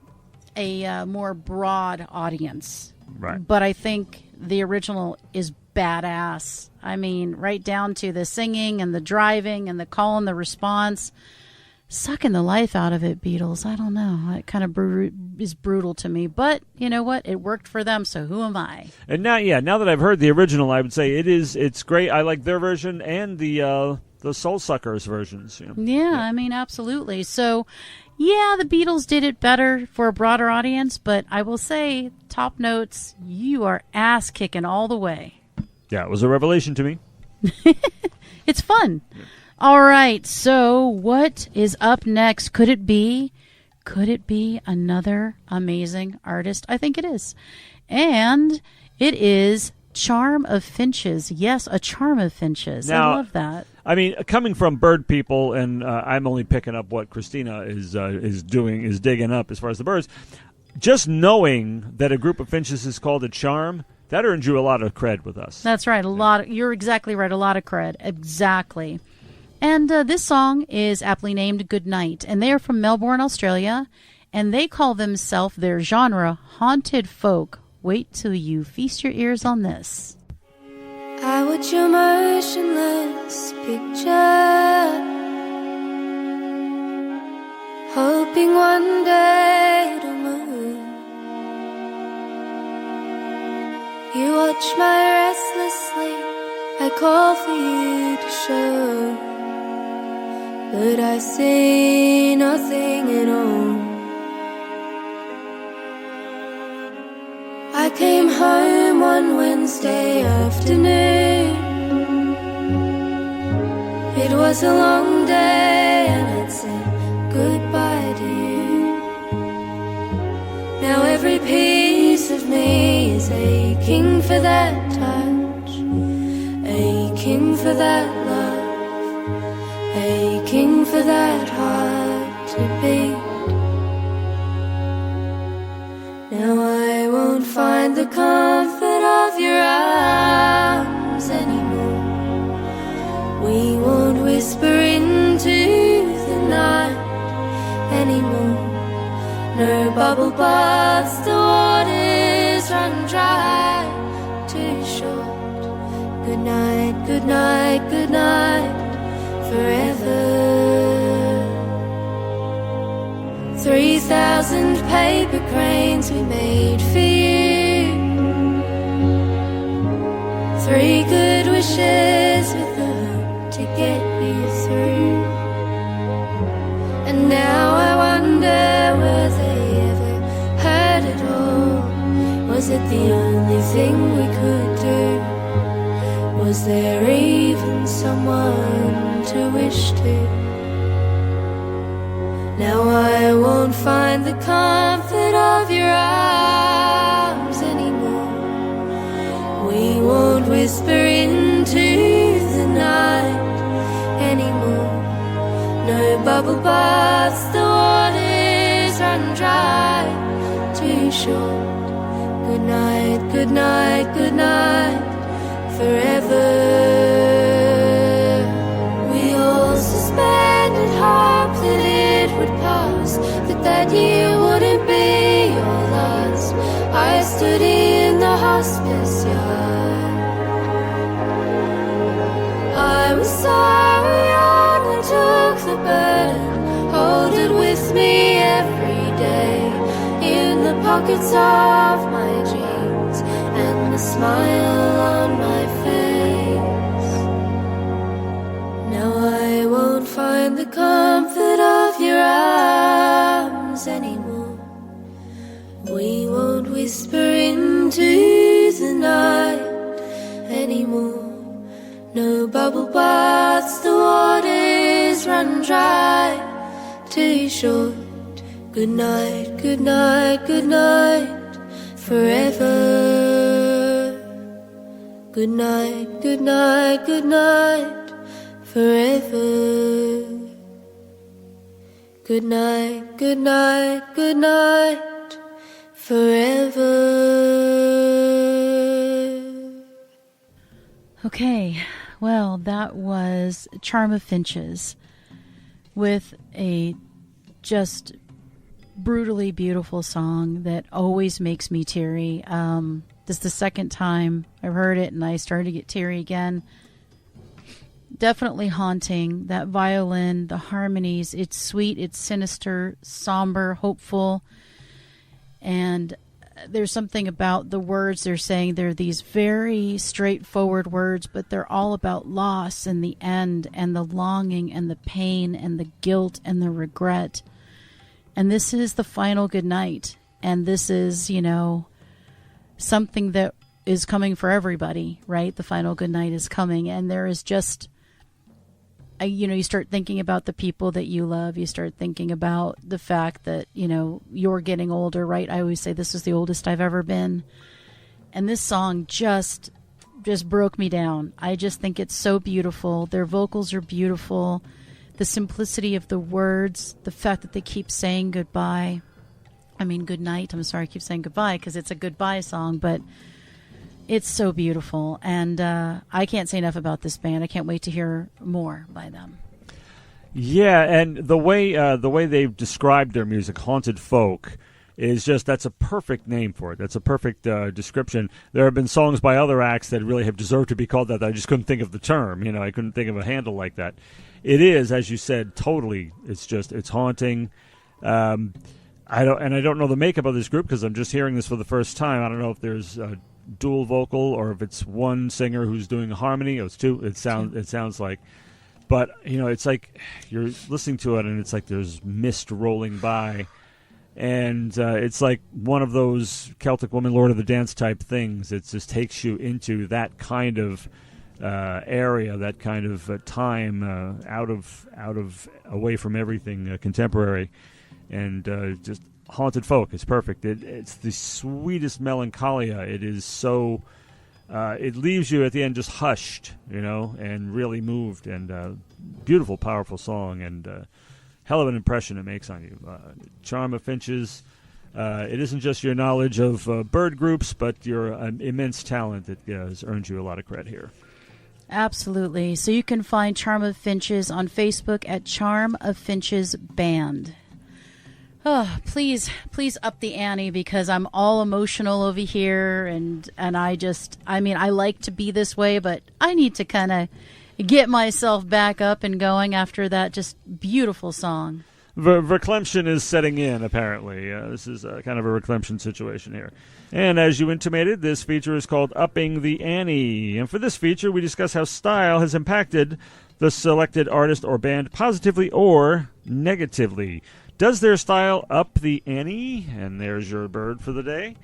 Speaker 1: a more broad audience.
Speaker 2: Right.
Speaker 1: But I think the original is badass. I mean, right down to the singing and the driving and the call and the response. sucking the life out of it, Beatles. I don't know. It kind of is brutal to me. But you know what? It worked for them, so who am I?
Speaker 2: And now that I've heard the original, I would say it's great. I like their version and the Soul Suckers versions.
Speaker 1: Yeah, I mean, absolutely. So, yeah, the Beatles did it better for a broader audience, but I will say, Top Notes, you are ass-kicking all the way.
Speaker 2: Yeah, it was a revelation to me.
Speaker 1: It's fun. Yeah. All right, so what is up next? Could it be another amazing artist? I think it is. And it is Charm of Finches. Yes, a Charm of Finches.
Speaker 2: Now,
Speaker 1: I love that.
Speaker 2: I mean, coming from bird people, and I'm only picking up what Christina is digging up as far as the birds. Just knowing that a group of finches is called a charm, that earned you a lot of cred with us.
Speaker 1: That's right. You're exactly right. A lot of cred. Exactly. And this song is aptly named Good Night. And they are from Melbourne, Australia. And they call themselves, their genre, haunted folk. Wait till you feast your ears on this.
Speaker 3: I watch your motionless picture, hoping one day it'll move. You watch my restless sleep, I call for you to show, but I see nothing at all. I came home one Wednesday afternoon. It was a long day and I'd said goodbye to you. Now every piece of me is aching for that touch, aching for that love, aching for that heart to beat. Now I won't find the comfort of your arms anymore. We won't whisper into the night anymore. No bubble baths, the waters run dry, too short. Good night, good night, good night, forever. 3,000 paper cranes we made for you. 3 good wishes with the hope to get you through. And now I wonder, were they ever heard at all? Was it the only thing we could do? Was there even someone to wish to? Now I won't find the comfort of your arms anymore. We won't whisper into the night anymore. No bubble baths, the waters run dry, too short. Good night, good night, good night, forever. We all suspended hope that it would pass, that that year wouldn't be your last. I stood in the hospice yard. I was so young and took the burden, hold it with me every day, in the pockets of my jeans and the smile on my face. Now I won't find the comfort of your arms anymore. We won't whisper into the night anymore. No bubble baths, the waters run dry, too short. Good night, good night, good night, forever. Good night, good night, good night, forever. Good night, good night, good night, forever.
Speaker 1: Okay, well, that was Charm of Finches with a just brutally beautiful song that always makes me teary. This is the second time I've heard it and I started to get teary again. definitely haunting. That violin, the harmonies, it's sweet, it's sinister, somber, hopeful. And there's something about the words they're saying. They're these very straightforward words, but they're all about loss and the end and the longing and the pain and the guilt and the regret. And this is the final goodnight. And this is, something that is coming for everybody, right? The final goodnight is coming. And there is just, you start thinking about the people that you love. You start thinking about the fact that, you're getting older, right? I always say this is the oldest I've ever been. And this song just broke me down. I just think it's so beautiful. Their vocals are beautiful. The simplicity of the words, the fact that they keep saying goodbye. I mean, good night. I'm sorry, I keep saying goodbye because it's a goodbye song, but it's so beautiful. And I can't say enough about this band. I can't wait to hear more by them.
Speaker 2: Yeah, and the way they've described their music, haunted folk, is that's a perfect name for it. That's a perfect description. There have been songs by other acts that really have deserved to be called that. I just couldn't think of the term. I couldn't think of a handle like that. It is, as you said, totally. It's haunting. I don't know the makeup of this group because I'm just hearing this for the first time. I don't know if there's a dual vocal or if it's one singer who's doing a harmony. It's two. It sounds like, but it's like you're listening to it and it's like there's mist rolling by, and it's like one of those Celtic Woman, Lord of the Dance type things. It just takes you into that kind of area, that kind of time, out of away from everything contemporary. And just haunted folk is perfect. It's the sweetest melancholia. It is so. It leaves you at the end just hushed, and really moved. And beautiful, powerful song, and hell of an impression it makes on you. Charm of Finches. It isn't just your knowledge of bird groups, but your immense talent that has earned you a lot of credit here.
Speaker 1: Absolutely. So you can find Charm of Finches on Facebook at Charm of Finches Band. Oh, please up the ante because I'm all emotional over here, and I like to be this way, but I need to kind of get myself back up and going after that just beautiful song.
Speaker 2: Verklempt is setting in, apparently. This is kind of a Verklempt situation here. And as you intimated, this feature is called Upping the Ante. And for this feature, we discuss how style has impacted the selected artist or band positively or negatively. Does their style up the ante? And there's your bird for the day.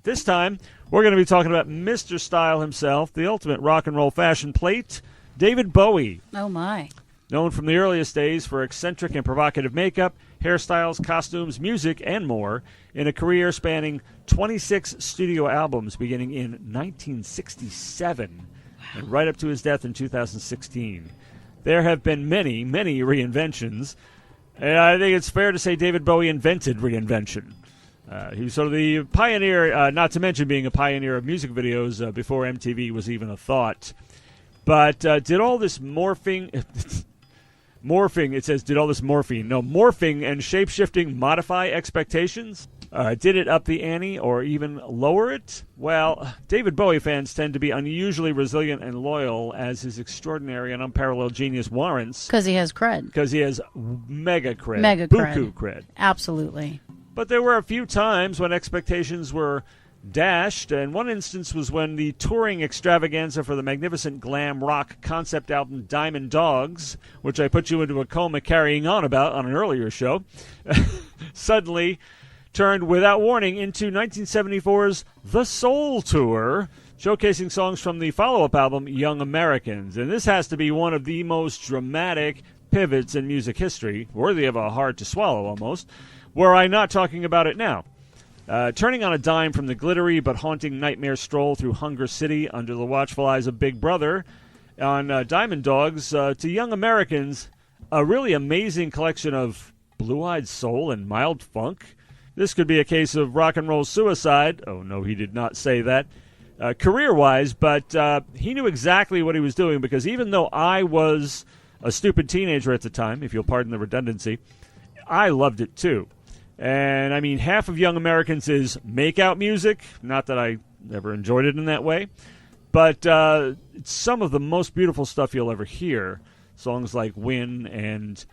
Speaker 2: This time we're going to be talking about Mr. Style himself, the ultimate rock and roll fashion plate, David Bowie.
Speaker 1: Oh, my.
Speaker 2: Known from the earliest days for eccentric and provocative makeup, hairstyles, costumes, music, and more, in a career spanning 26 studio albums beginning in 1967 and right up to his death in 2016. There have been many, many reinventions. And I think it's fair to say David Bowie invented reinvention. He was sort of the pioneer, not to mention being a pioneer of music videos before MTV was even a thought. But did all this morphing... it says, did all this morphine? No, morphing and shape-shifting modify expectations? Did it up the ante or even lower it? Well, David Bowie fans tend to be unusually resilient and loyal, as his extraordinary and unparalleled genius warrants.
Speaker 1: Because he has cred.
Speaker 2: Because he has mega cred.
Speaker 1: Mega
Speaker 2: Buku cred.
Speaker 1: Absolutely.
Speaker 2: But there were a few times when expectations were dashed, and one instance was when the touring extravaganza for the magnificent glam rock concept album Diamond Dogs, which I put you into a coma carrying on about on an earlier show, suddenly turned without warning into 1974's The Soul Tour, showcasing songs from the follow-up album Young Americans. And this has to be one of the most dramatic pivots in music history, worthy of a hard to swallow almost, were I not talking about it now. Turning on a dime from the glittery but haunting nightmare stroll through Hunger City under the watchful eyes of Big Brother on Diamond Dogs to Young Americans, a really amazing collection of blue-eyed soul and mild funk. This could be a case of rock and roll suicide. Oh, no, he did not say that. Career-wise, but he knew exactly what he was doing, because even though I was a stupid teenager at the time, if you'll pardon the redundancy, I loved it too. And, I mean, half of Young Americans is make-out music. Not that I ever enjoyed it in that way. But it's some of the most beautiful stuff you'll ever hear. Songs like Win and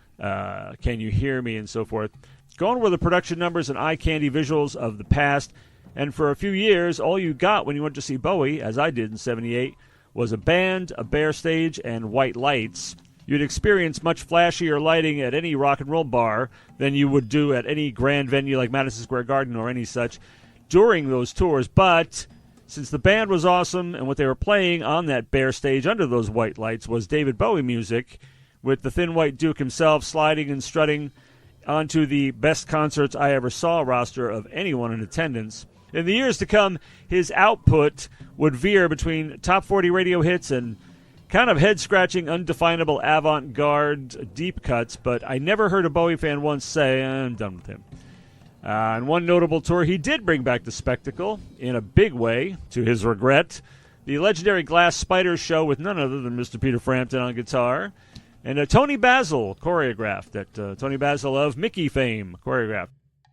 Speaker 2: Can You Hear Me and so forth. Going with the production numbers and eye candy visuals of the past. And for a few years, all you got when you went to see Bowie, as I did in '78, was a band, a bare stage, and white lights. You'd experience much flashier lighting at any rock and roll bar than you would do at any grand venue like Madison Square Garden or any such during those tours. But since the band was awesome and what they were playing on that bare stage under those white lights was David Bowie music, with the Thin White Duke himself sliding and strutting onto the best concerts I ever saw roster of anyone in attendance. In the years to come, his output would veer between top 40 radio hits and kind of head-scratching, undefinable avant-garde deep cuts, but I never heard a Bowie fan once say, I'm done with him. On one notable tour, he did bring back the spectacle in a big way, to his regret. The legendary Glass Spiders show with none other than Mr. Peter Frampton on guitar, and Tony Basil choreographed, that Tony Basil of Mickey fame choreographed.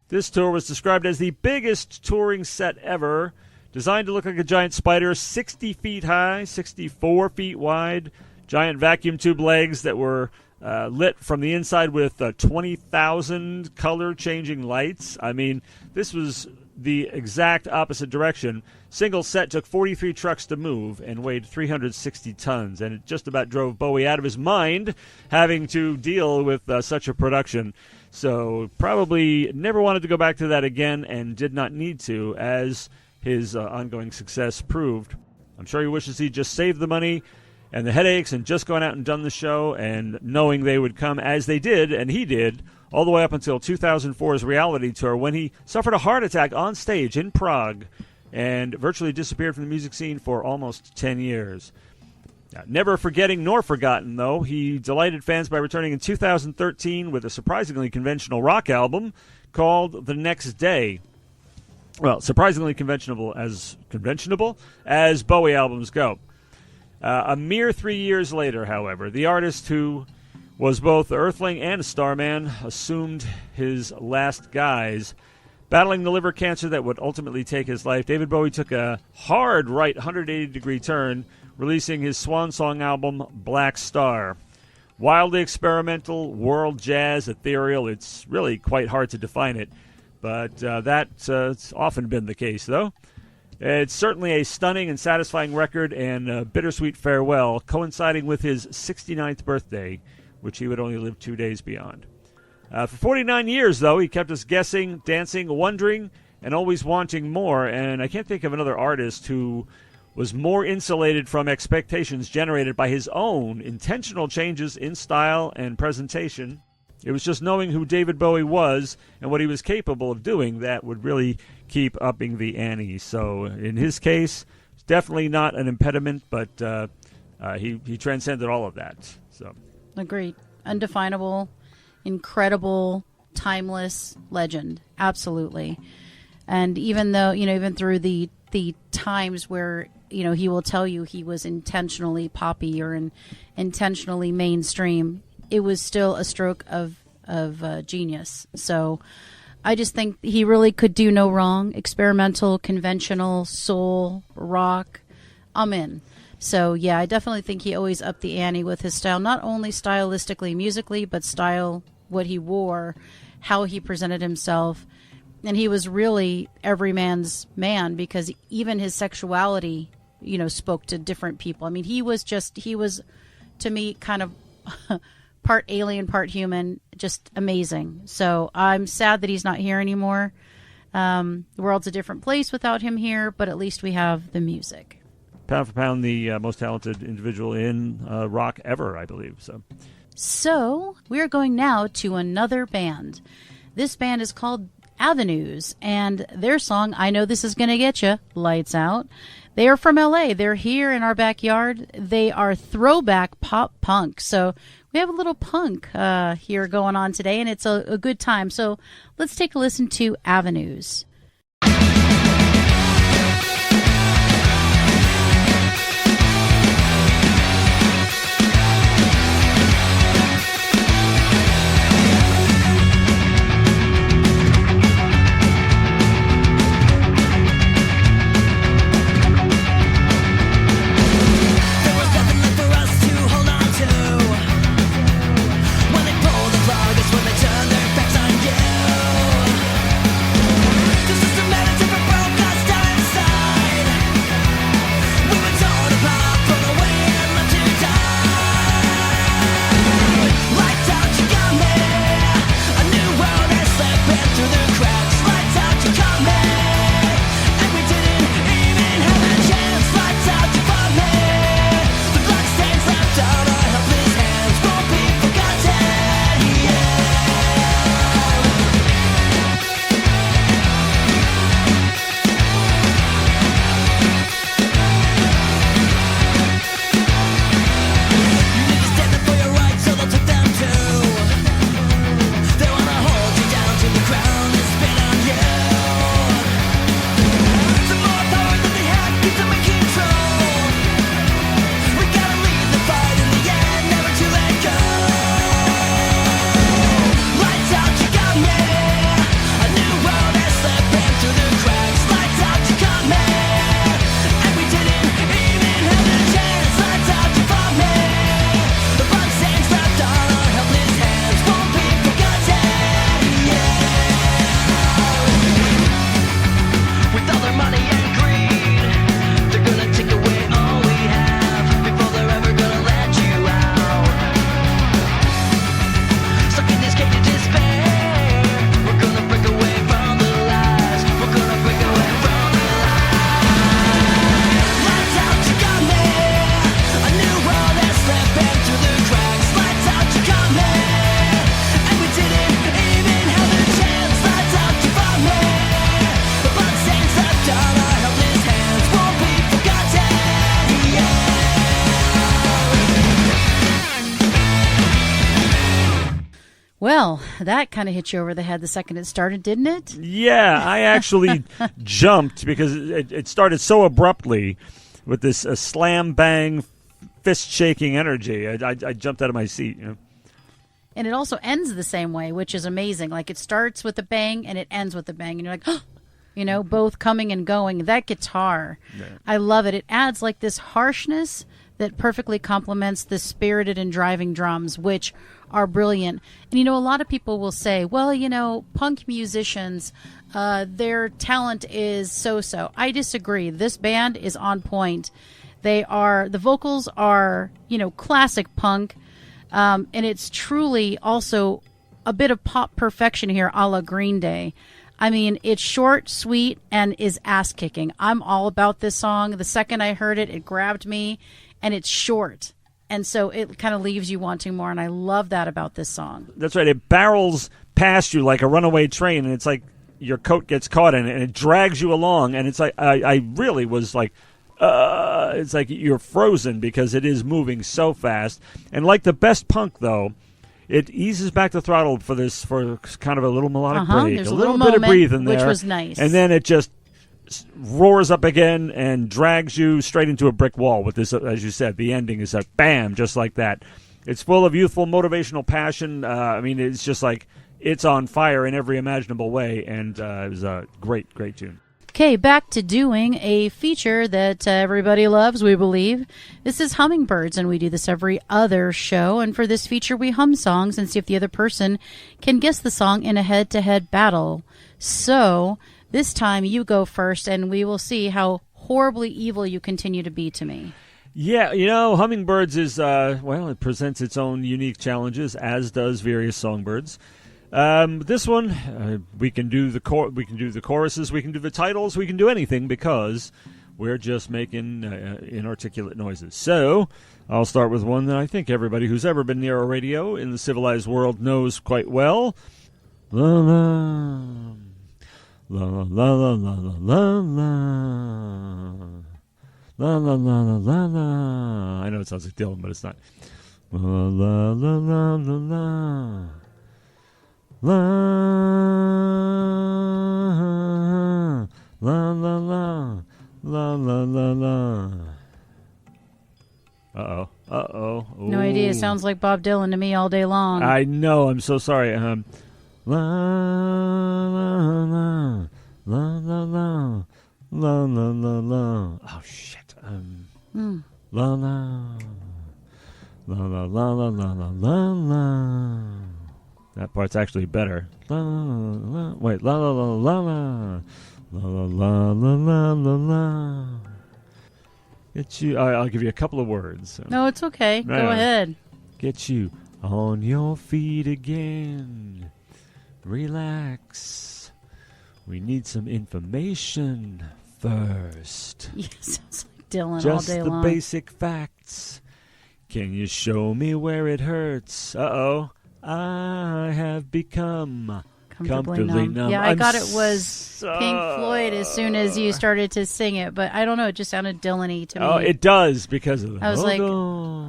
Speaker 2: This tour was described as the biggest touring set ever, designed to look like a giant spider, 60 feet high, 64 feet wide, giant vacuum tube legs that were lit from the inside with 20,000 color-changing lights. I mean, this was the exact opposite direction. Single set took 43 trucks to move and weighed 360 tons, and it just about drove Bowie out of his mind having to deal with such a production. So probably never wanted to go back to that again and did not need to, as his ongoing success proved. I'm sure he wishes he'd just saved the money and the headaches and just gone out and done the show, and knowing they would come as they did, and he did, all the way up until 2004's reality tour, when he suffered a heart attack on stage in Prague and virtually disappeared from the music scene for almost 10 years. Now, never forgetting nor forgotten, though, he delighted fans by returning in 2013 with a surprisingly conventional rock album called The Next Day. Well, surprisingly conventional as Bowie albums go. A mere 3 years later, however, the artist who was both Earthling and a Starman assumed his last guise. Battling the liver cancer that would ultimately take his life, David Bowie took a hard right 180-degree turn, releasing his swan song album, Black Star. Wildly experimental, world jazz, ethereal. It's really quite hard to define it, but that's often been the case, though. It's certainly a stunning and satisfying record and a bittersweet farewell, coinciding with his 69th birthday, which he would only live 2 days beyond. For 49 years, though, he kept us guessing, dancing, wondering, and always wanting more, and I can't think of another artist who was more insulated from expectations generated by his own intentional changes in style and presentation. It was just knowing who David Bowie was and what he was capable of doing that would really keep upping the ante. So in his case, it's definitely not an impediment, but he transcended all of that. So
Speaker 1: agreed. Undefinable, incredible, timeless legend. Absolutely. And even though, even through the times where, he will tell you he was intentionally poppy or intentionally mainstream, it was still a stroke of genius. So I just think he really could do no wrong. Experimental, conventional, soul, rock, I'm in. So yeah, I definitely think he always upped the ante with his style, not only stylistically, musically, but style, what he wore, how he presented himself. And he was really every man's man, because even his sexuality, spoke to different people. I mean, he was to me kind of part alien, part human, just amazing. So I'm sad that he's not here anymore. The world's a different place without him here, but at least we have the music.
Speaker 2: Pound for pound, the most talented individual in rock ever, I believe.
Speaker 1: So we're going now to another band. This band is called Avenues, and their song, I Know This Is Gonna Get Ya, Lights Out. They are from LA. They're here in our backyard. They are throwback pop punk. So we have a little punk here going on today, and it's a good time. So let's take a listen to Avenues. that kind of hit you over the head the second it started, didn't it?
Speaker 2: Yeah, I actually jumped because it started so abruptly with this slam bang, fist shaking energy. I jumped out of my seat.
Speaker 1: And it also ends the same way, which is amazing. Like it starts with a bang and it ends with a bang, and you're like, both coming and going. That guitar, I love it. It adds like this harshness that perfectly complements the spirited and driving drums, which are brilliant. And, a lot of people will say, well, punk musicians, their talent is so-so. I disagree. This band is on point. The vocals are, classic punk, and it's truly also a bit of pop perfection here, a la Green Day. I mean, it's short, sweet, and is ass-kicking. I'm all about this song. The second I heard it, it grabbed me. And it's short, and so it kind of leaves you wanting more, and I love that about this song.
Speaker 2: That's right. It barrels past you like a runaway train, and it's like your coat gets caught in it, and it drags you along, and it's like I really was like, it's like you're frozen because it is moving so fast. And like the best punk, though, it eases back the throttle for kind of a little melodic break,
Speaker 1: There's
Speaker 2: a
Speaker 1: little
Speaker 2: bit of breathe in there,
Speaker 1: which was nice.
Speaker 2: And then it just roars up again and drags you straight into a brick wall with this, as you said, the ending is like bam, just like that. It's full of youthful motivational passion. It's just like it's on fire in every imaginable way, and it was a great tune.
Speaker 1: Okay, back to doing a feature that everybody loves, we believe. This is Hummingbirds, and we do this every other show. And for this feature, we hum songs and see if the other person can guess the song in a head-to-head battle. So this time you go first, and we will see how horribly evil you continue to be to me.
Speaker 2: Yeah, Hummingbirds is, it presents its own unique challenges, as does various songbirds. This one, we can do the choruses, we can do the titles, we can do anything because we're just making inarticulate noises. So I'll start with one that I think everybody who's ever been near a radio in the civilized world knows quite well. La la la la la la la la la la la la la. I know it sounds like Dylan, but it's not. La la la la la la. La la la la la la la la. Uh-oh.
Speaker 1: No idea. Sounds like Bob Dylan to me all day long.
Speaker 2: I know. I'm so sorry. La la la la la la la la la la. Oh shit. La la la la la la la la la. That part's actually better. La la la. Wait. La la la la la. La la la la la la la. Get you. I'll give you a couple of words. So.
Speaker 1: No, it's okay.
Speaker 2: No.
Speaker 1: Go ahead.
Speaker 2: Get you on your feet again. Relax. We need some information first.
Speaker 1: Yeah, sounds like Dylan
Speaker 2: Just
Speaker 1: all day long.
Speaker 2: Just the basic facts. Can you show me where it hurts? Uh-oh. I have become comfortably numb.
Speaker 1: Yeah, I got it was Pink Floyd as soon as you started to sing it, but I don't know, it just sounded Dylan-y to me.
Speaker 2: Oh, it does because of the
Speaker 1: I'm like, oh.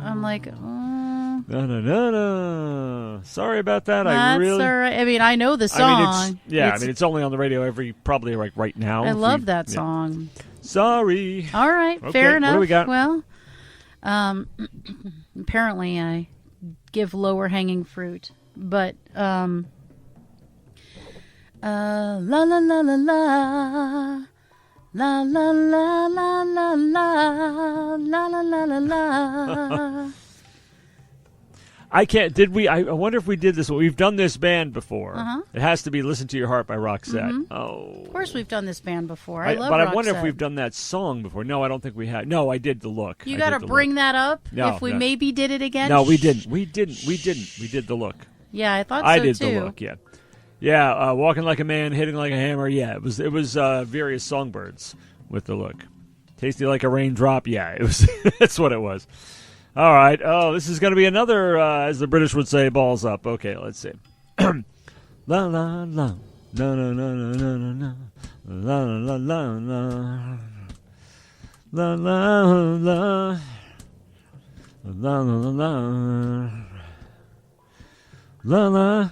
Speaker 2: No. Sorry about that.
Speaker 1: That's all right. I mean, I know the song.
Speaker 2: It's only on the radio probably right now.
Speaker 1: I love that song.
Speaker 2: Sorry.
Speaker 1: All right,
Speaker 2: okay,
Speaker 1: fair enough.
Speaker 2: What do we got?
Speaker 1: Well, apparently I give lower hanging fruit, but la la la la la la la la la la la la la la la la.
Speaker 2: I can't. I wonder if we did this. We've done this band before.
Speaker 1: Uh-huh.
Speaker 2: It has to be "Listen to Your Heart" by Roxette.
Speaker 1: Mm-hmm.
Speaker 2: Oh,
Speaker 1: of course we've done this band before. I love
Speaker 2: but
Speaker 1: Roxette.
Speaker 2: I wonder if we've done that song before. No, I don't think we have. No, I did the look.
Speaker 1: You got to bring that up.
Speaker 2: No,
Speaker 1: if we maybe did it again.
Speaker 2: No, we didn't. We didn't. We did the look.
Speaker 1: Yeah, I thought so
Speaker 2: I did
Speaker 1: too.
Speaker 2: the look. Yeah. Walking like a man, hitting like a hammer. Yeah, it was various songbirds with the look. Tasty like a raindrop. Yeah, it was. That's what it was. All right. Oh, this is going to be another, as the British would say, balls up. Okay, let's see. La la la, no no no no no no no, la la la la, la la la, la la la, la la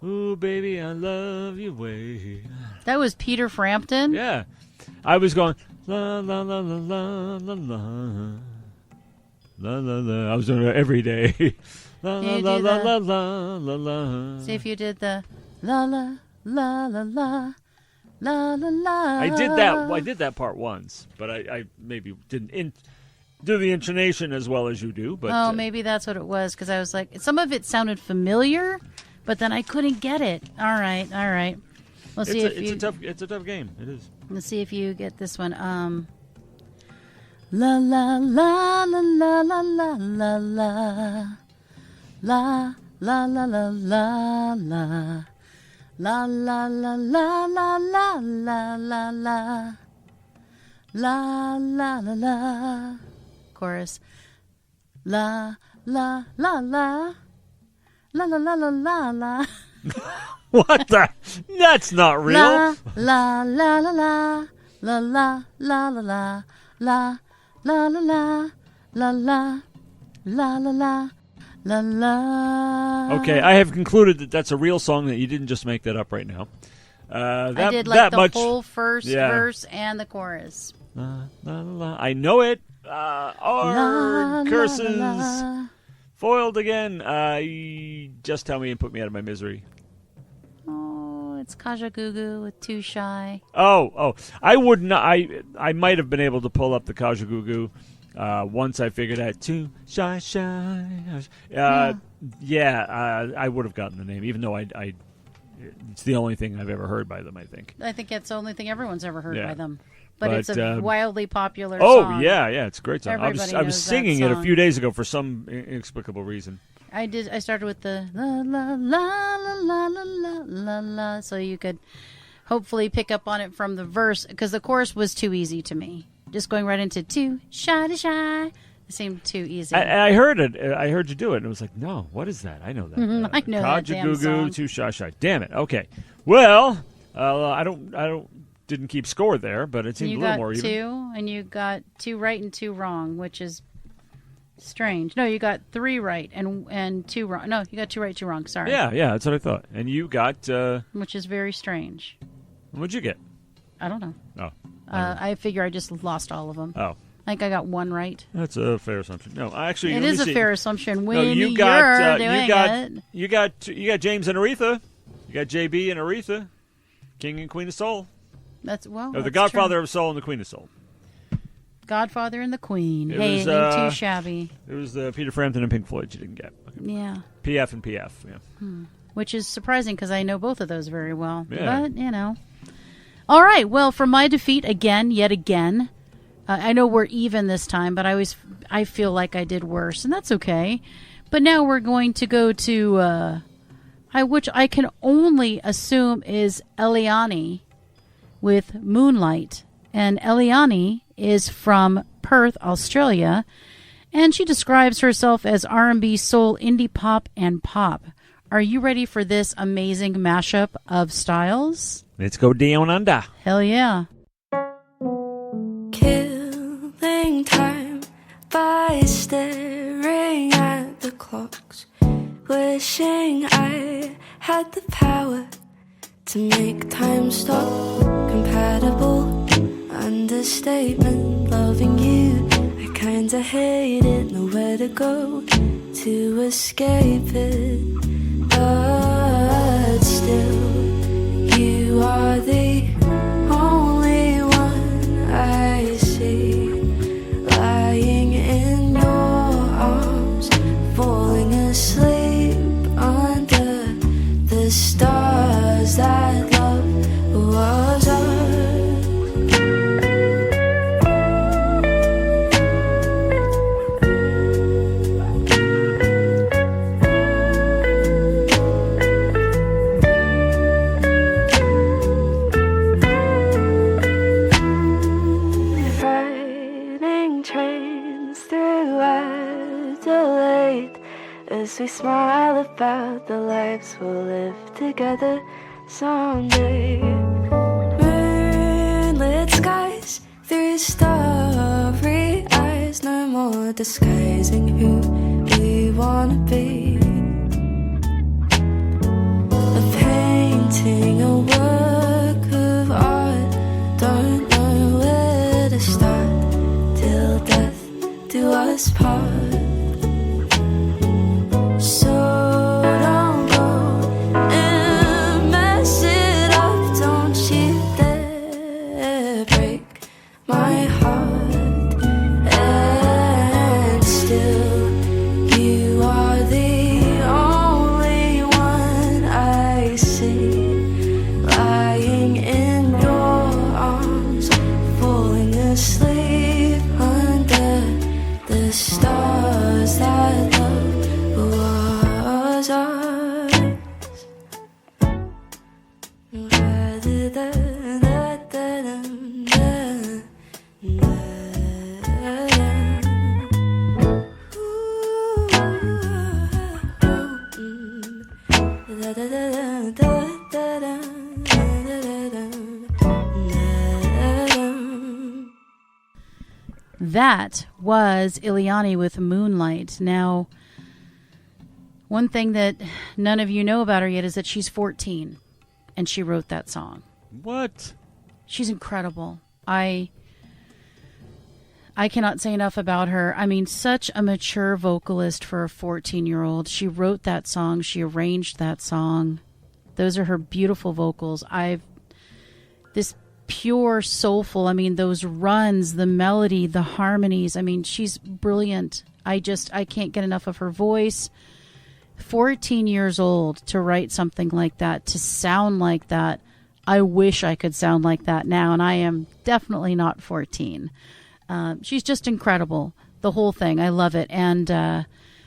Speaker 2: Ooh, baby, I love your way.
Speaker 1: That was Peter Frampton?
Speaker 2: Yeah. I was going, la, la, la, la, la, la, la. La, la, la. I was doing it every day. La, la, la, la, la, la, la, la.
Speaker 1: See if you did the la, la, la, la, la. La la la.
Speaker 2: I did that part once, but I maybe didn't do the intonation as well as you do. But
Speaker 1: maybe that's what it was, because I was like, some of it sounded familiar, but then I couldn't get it. All right. We'll see if
Speaker 2: it's a tough game. It is.
Speaker 1: Let's see if you get this one. La la la la la la la la la la la la la la la. La la la la la la la la la la la la la. Chorus. La la la la la la la la la la.
Speaker 2: What the? That's not real.
Speaker 1: La la la la la la la la la la la la la la la la la la. La la.
Speaker 2: Okay, I have concluded that that's a real song, that you didn't just make that up right now.
Speaker 1: I did like the whole first verse and the chorus.
Speaker 2: La, la, la. I know it. Curses. La, la. Foiled again. Just tell me and put me out of my misery.
Speaker 1: Oh, it's Kajagoogoo with Too Shy.
Speaker 2: Oh. I would not. I might have been able to pull up the Kajagoogoo. Once I figured out Too Shy. I would have gotten the name, even though it's the only thing I've ever heard by them, I think.
Speaker 1: I think it's the only thing everyone's ever heard by them. But it's a wildly popular
Speaker 2: song.
Speaker 1: song.
Speaker 2: Oh, yeah, it's a great song. I was singing it a few days ago for some inexplicable reason.
Speaker 1: I started with the la la la la la la la la, so you could hopefully pick up on it from the verse, because the chorus was too easy to me. Just going right into Too Shy to Shy. It seemed too easy.
Speaker 2: I heard it. I heard you do it, and it was like, no, what is that? I know that.
Speaker 1: I know that damn song.
Speaker 2: Too Shy. Damn it. Okay. Well, I didn't keep score there, but it seemed a little more even.
Speaker 1: You got 2, and you got 2 right and 2 wrong, which is strange. No, you got 3 right and 2 wrong. No, you got 2 right, 2 wrong. Sorry.
Speaker 2: Yeah, that's what I thought. And you got...
Speaker 1: which is very strange.
Speaker 2: What'd you get?
Speaker 1: I don't know.
Speaker 2: Oh.
Speaker 1: I figure I just lost all of them.
Speaker 2: Oh.
Speaker 1: I think I got 1 right.
Speaker 2: That's a fair assumption. No, actually,
Speaker 1: it is a fair assumption when
Speaker 2: you
Speaker 1: got it.
Speaker 2: You got James and Aretha. You got JB and Aretha, King and Queen of Soul.
Speaker 1: That's
Speaker 2: the Godfather of Soul and the Queen of Soul.
Speaker 1: Godfather and the Queen. Hey, too shabby.
Speaker 2: It was Peter Frampton and Pink Floyd you didn't get. Okay.
Speaker 1: Yeah.
Speaker 2: PF and PF. Yeah.
Speaker 1: Which is surprising, because I know both of those very well.
Speaker 2: Yeah.
Speaker 1: But All right. Well, for my defeat yet again. I know we're even this time, but I feel like I did worse, and that's okay. But now we're going to go to which I can only assume is Eliani with Moonlight. And Eliani is from Perth, Australia, and she describes herself as R&B, soul, indie pop, and pop. Are you ready for this amazing mashup of styles?
Speaker 2: Let's go down under.
Speaker 1: Hell yeah.
Speaker 3: Killing time by staring at the clocks, wishing I had the power to make time stop. Compatible understatement, loving you, I kinda hate it. Nowhere to go to escape it, but still you are the only one I see, lying in your arms, falling asleep under the stars that love was ours. As we smile about the lives we'll live together someday. Moonlit skies through starry eyes, no more disguising who we wanna be. A
Speaker 1: That was Ileani with Moonlight. Now, one thing that none of you know about her yet is that she's 14, and she wrote that song.
Speaker 2: What?
Speaker 1: She's incredible. I cannot say enough about her. I mean, such a mature vocalist for a 14-year-old. She wrote that song. She arranged that song. Those are her beautiful vocals. This pure, soulful, I mean, those runs, the melody, the harmonies. I mean, she's brilliant. I can't get enough of her voice. 14 years old to write something like that, to sound like that. I wish I could sound like that now, and I am definitely not 14. She's just incredible, the whole thing. I love it. And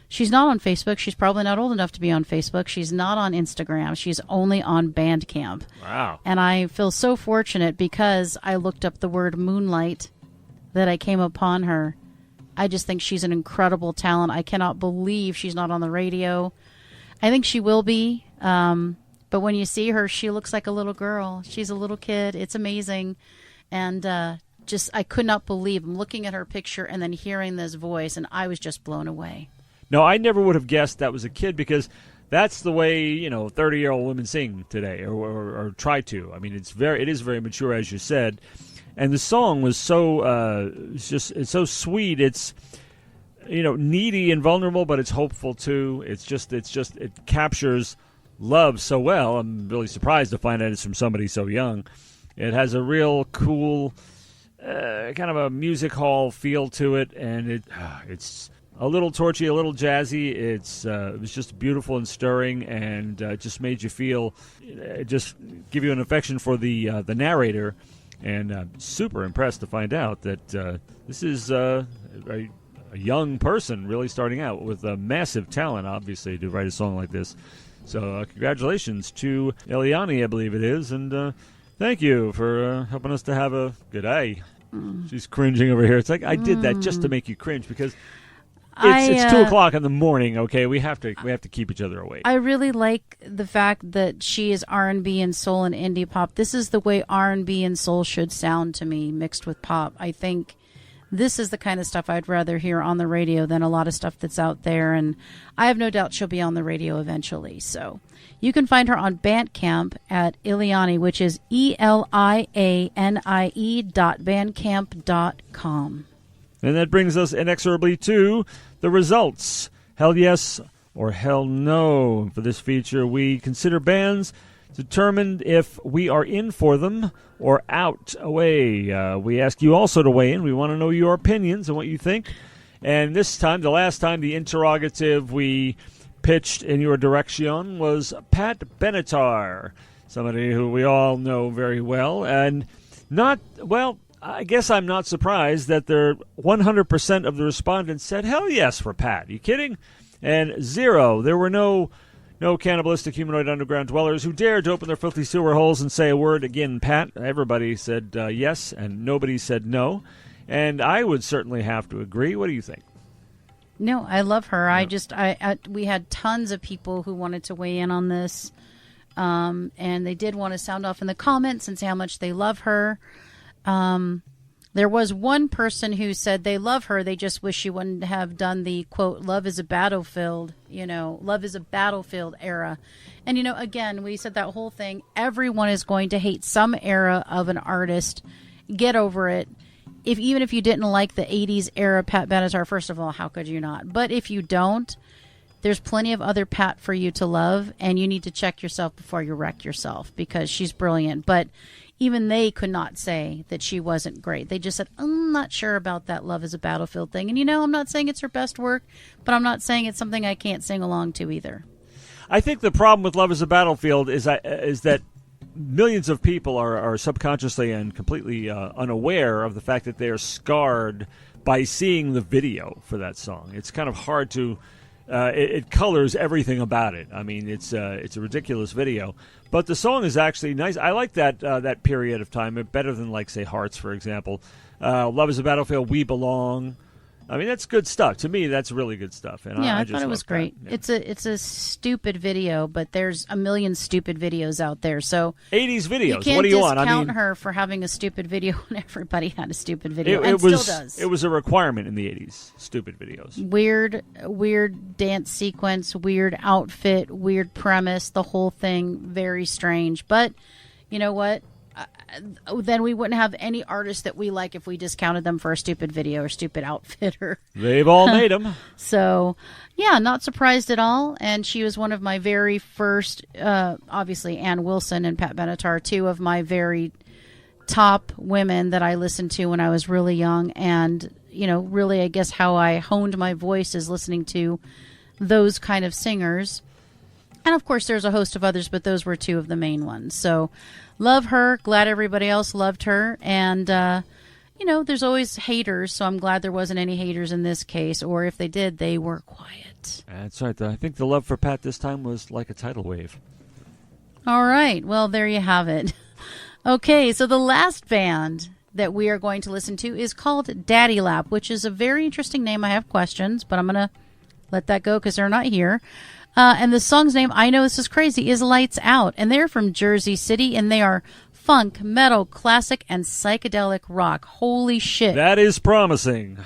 Speaker 1: she's not on Facebook. She's probably not old enough to be on Facebook. She's not on Instagram. She's only on Bandcamp.
Speaker 2: Wow.
Speaker 1: And I feel so fortunate because I looked up the word Moonlight that I came upon her. I just think she's an incredible talent. I cannot believe she's not on the radio. I think she will be. But when you see her, she looks like a little girl. She's a little kid. It's amazing. And I could not believe. I'm looking at her picture and then hearing this voice, and I was just blown away.
Speaker 2: No, I never would have guessed that was a kid because that's the way 30-year-old women sing today, or try to. I mean, it is very mature, as you said, and the song was so it's so sweet. It's needy and vulnerable, but it's hopeful too. It captures love so well. I'm really surprised to find out it's from somebody so young. It has a real cool kind of a music hall feel to it, and it's a little torchy, a little jazzy. It was just beautiful and stirring, and just made you feel, just give you an affection for the narrator, and super impressed to find out that this is a young person really starting out with a massive talent, obviously, to write a song like this. So congratulations to Ileani, I believe it is, and thank you for helping us to have a good day. She's cringing over here. It's like I did that just to make you cringe because it's 2 o'clock in the morning. Okay, we have to keep each other awake.
Speaker 1: I really like the fact that she is R&B and soul and indie pop. This is the way R&B and soul should sound to me, mixed with pop. I think this is the kind of stuff I'd rather hear on the radio than a lot of stuff that's out there, and I have no doubt she'll be on the radio eventually. So you can find her on Bandcamp at Ileani, which is ELIANIE.bandcamp.com.
Speaker 2: And that brings us inexorably to the results. Hell yes or hell no. For this feature, we consider bands determined if we are in for them or out, away. We ask you also to weigh in. We want to know your opinions and what you think. And this time, the last time, the interrogative we pitched in your direction was Pat Benatar, somebody who we all know very well. And I guess I'm not surprised that 100% of the respondents said, hell yes for Pat. Are you kidding? And 0. There were no cannibalistic humanoid underground dwellers who dared to open their filthy sewer holes and say a word again, Pat. Everybody said yes, and nobody said no. And I would certainly have to agree. What do you think?
Speaker 1: No, I love her. Yeah. We had tons of people who wanted to weigh in on this, and they did want to sound off in the comments and say how much they love her. There was one person who said they love her. They just wish she wouldn't have done the, quote, love is a battlefield, love is a battlefield era. And, again, we said that whole thing. Everyone is going to hate some era of an artist. Get over it. Even if you didn't like the 80s era Pat Benatar, first of all, how could you not? But if you don't, there's plenty of other Pat for you to love, and you need to check yourself before you wreck yourself because she's brilliant. But even they could not say that she wasn't great. They just said, I'm not sure about that love is a battlefield thing. And, I'm not saying it's her best work, but I'm not saying it's something I can't sing along to either.
Speaker 2: I think the problem with Love is a Battlefield is that millions of people are subconsciously and completely unaware of the fact that they are scarred by seeing the video for that song. It's kind of hard to... it colors everything about it. I mean, it's a ridiculous video, but the song is actually nice. I like that period of time better than, like, say, Hearts, for example. Love is a Battlefield, We Belong, I mean, that's good stuff. To me, that's really good stuff. And
Speaker 1: Yeah,
Speaker 2: I
Speaker 1: I
Speaker 2: just
Speaker 1: thought it was
Speaker 2: love
Speaker 1: great.
Speaker 2: that. Yeah.
Speaker 1: It's a stupid video, but there's a million stupid videos out there. So
Speaker 2: 80s videos.
Speaker 1: you can't
Speaker 2: What do you want?
Speaker 1: discount
Speaker 2: I mean,
Speaker 1: her for having a stupid video when everybody had a stupid video,
Speaker 2: it
Speaker 1: and
Speaker 2: was
Speaker 1: still does.
Speaker 2: it was a requirement in the 80s. Stupid videos.
Speaker 1: Weird dance sequence, weird outfit, weird premise. The whole thing very strange. But you know what? Then we wouldn't have any artists that we like if we discounted them for a stupid video or stupid outfit.
Speaker 2: They've all made them.
Speaker 1: So, yeah, not surprised at all. And she was one of my very first, obviously, Ann Wilson and Pat Benatar, two of my very top women that I listened to when I was really young. And, you know, really, I guess how I honed my voice is listening to those kind of singers. And, of course, there's a host of others, but those were two of the main ones. So, love her. Glad everybody else loved her. And, you know, there's always haters, so I'm glad there wasn't any haters in this case. Or if they did, they were quiet.
Speaker 2: That's right. I think the love for Pat this time was like a tidal wave.
Speaker 1: All right. Well, there you have it. Okay, so the last band that we are going to listen to is called Daddy Lap, which is a very interesting name. I have questions, but I'm going to let that go because they're not here. And the song's name, I know this is crazy, is Lights Out. And they're from Jersey City, and they are funk, metal, classic, and psychedelic rock. Holy shit.
Speaker 2: That is promising.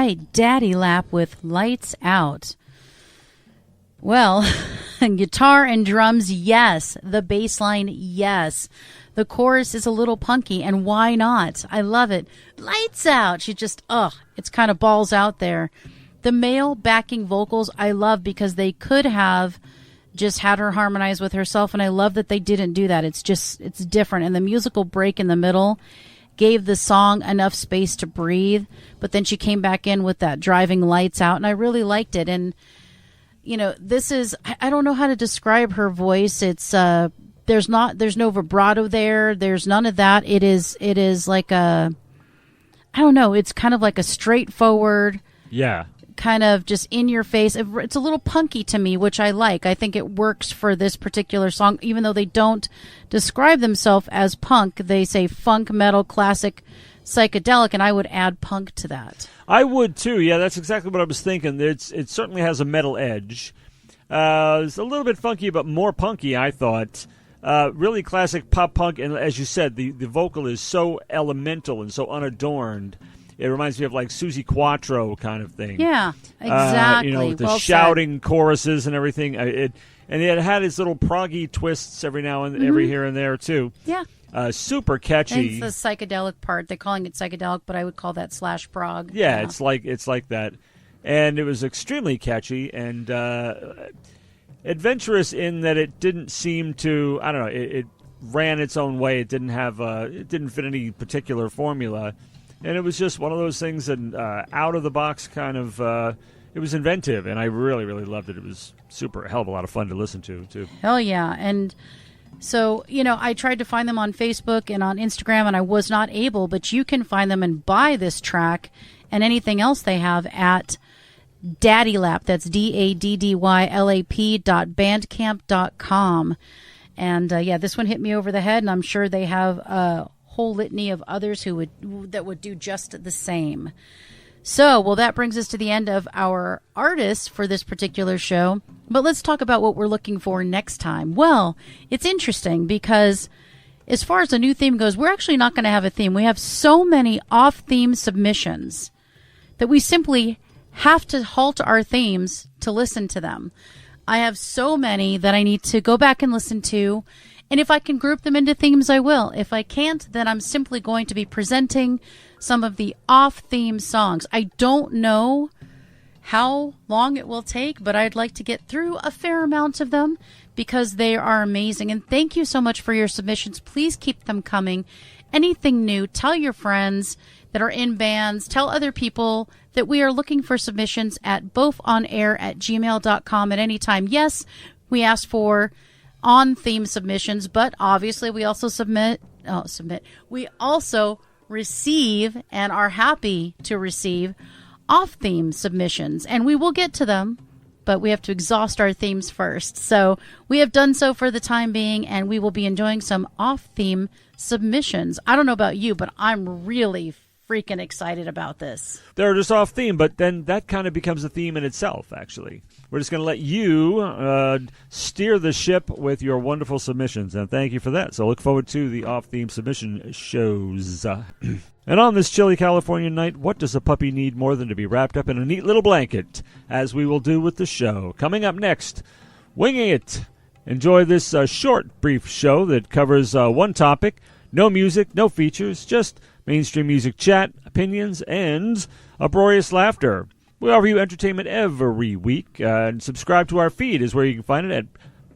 Speaker 1: right, Daddy Lap with Lights Out. Well, guitar and drums, yes. The bass line, yes. The chorus is a little punky, and why not? I love it. Lights out. She just, it's kind of balls out there. The male backing vocals I love because they could have just had her harmonize with herself, and I love that they didn't do that. It's different. And the musical break in the middle gave the song enough space to breathe, but then she came back in with that driving lights out, and I really liked it. And, you know, this is, I don't know how to describe her voice. It's, there's no vibrato there. There's none of that. It is like I don't know. It's kind of like a straightforward.
Speaker 2: Yeah.
Speaker 1: Kind of just in your face. It's a little punky to me, which I like. I think it works for this particular song, even though they don't describe themselves as punk. They say funk, metal, classic, psychedelic, and I would add punk to that.
Speaker 2: I would too. Yeah, that's exactly what I was thinking. It certainly has a metal edge. It's a little bit funky, but more punky, I thought. Really classic pop punk, and as you said, the vocal is so elemental and so unadorned. It reminds me of like Suzi Quatro kind of thing.
Speaker 1: Yeah, exactly.
Speaker 2: With the
Speaker 1: well
Speaker 2: shouting
Speaker 1: said.
Speaker 2: Choruses and everything. And it had its little proggy twists every now and every here and there too.
Speaker 1: Yeah.
Speaker 2: Super catchy.
Speaker 1: And it's the psychedelic part. They're calling it psychedelic, but I would call that slash prog.
Speaker 2: Yeah, it's like that, and it was extremely catchy and adventurous in that it didn't seem to. I don't know. It ran its own way. It didn't have. It didn't fit any particular formula. And it was just one of those things, and out of the box kind of. It was inventive, and I really, really loved it. It was a hell of a lot of fun to listen to, too.
Speaker 1: Hell yeah! And so, you know, I tried to find them on Facebook and on Instagram, and I was not able. But you can find them and buy this track and anything else they have at Daddy Lap. That's DADDYLAP.bandcamp.com. And this one hit me over the head, and I'm sure they have a whole litany of others that would do just the same. So, well, that brings us to the end of our artists for this particular show. But let's talk about what we're looking for next time. Well, it's interesting because as far as the new theme goes, we're actually not going to have a theme. We have so many off-theme submissions that we simply have to halt our themes to listen to them. I have so many that I need to go back and listen to. And if I can group them into themes, I will. If I can't, then I'm simply going to be presenting some of the off-theme songs. I don't know how long it will take, but I'd like to get through a fair amount of them because they are amazing. And thank you so much for your submissions. Please keep them coming. Anything new, tell your friends that are in bands. Tell other people that we are looking for submissions at bofonair@gmail.com at any time. Yes, we asked for on-theme submissions, but obviously we also we also receive and are happy to receive off-theme submissions, and we will get to them, but we have to exhaust our themes first. So we have done so for the time being, and we will be enjoying some off-theme submissions. I don't know about you, but I'm really freaking excited about this.
Speaker 2: They're just off theme, but then that kind of becomes a theme in itself, actually. We're just going to let you steer the ship with your wonderful submissions, and thank you for that. So look forward to the off-theme submission shows. And on this chilly California night, what does a puppy need more than to be wrapped up in a neat little blanket, as we will do with the show. Coming up next, Winging It. Enjoy this short, brief show that covers one topic, no music, no features, just mainstream music chat, opinions, and uproarious laughter. We offer you entertainment every week, and subscribe to our feed is where you can find it at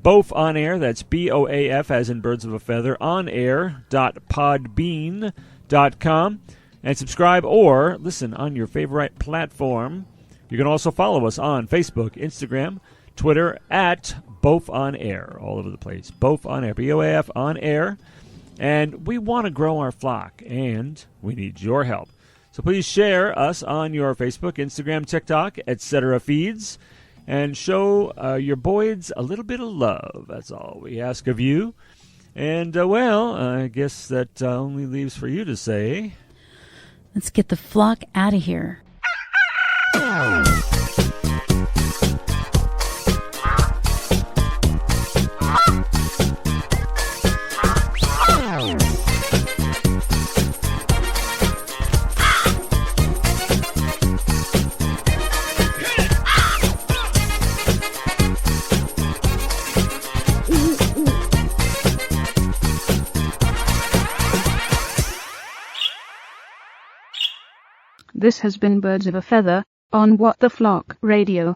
Speaker 2: BOAF On Air. That's BOAF, as in birds of a feather, onair.podbean.com. And subscribe or listen on your favorite platform. You can also follow us on Facebook, Instagram, Twitter, at BOAF On Air, all over the place. BOAF On Air, BOAF On Air. And we want to grow our flock, and we need your help. So please share us on your Facebook, Instagram, TikTok, etc. feeds, and show your boys a little bit of love. That's all we ask of you. And, I guess that only leaves for you to say,
Speaker 1: let's get the flock out of here.
Speaker 4: This has been Birds of a Feather on What the Flock Radio.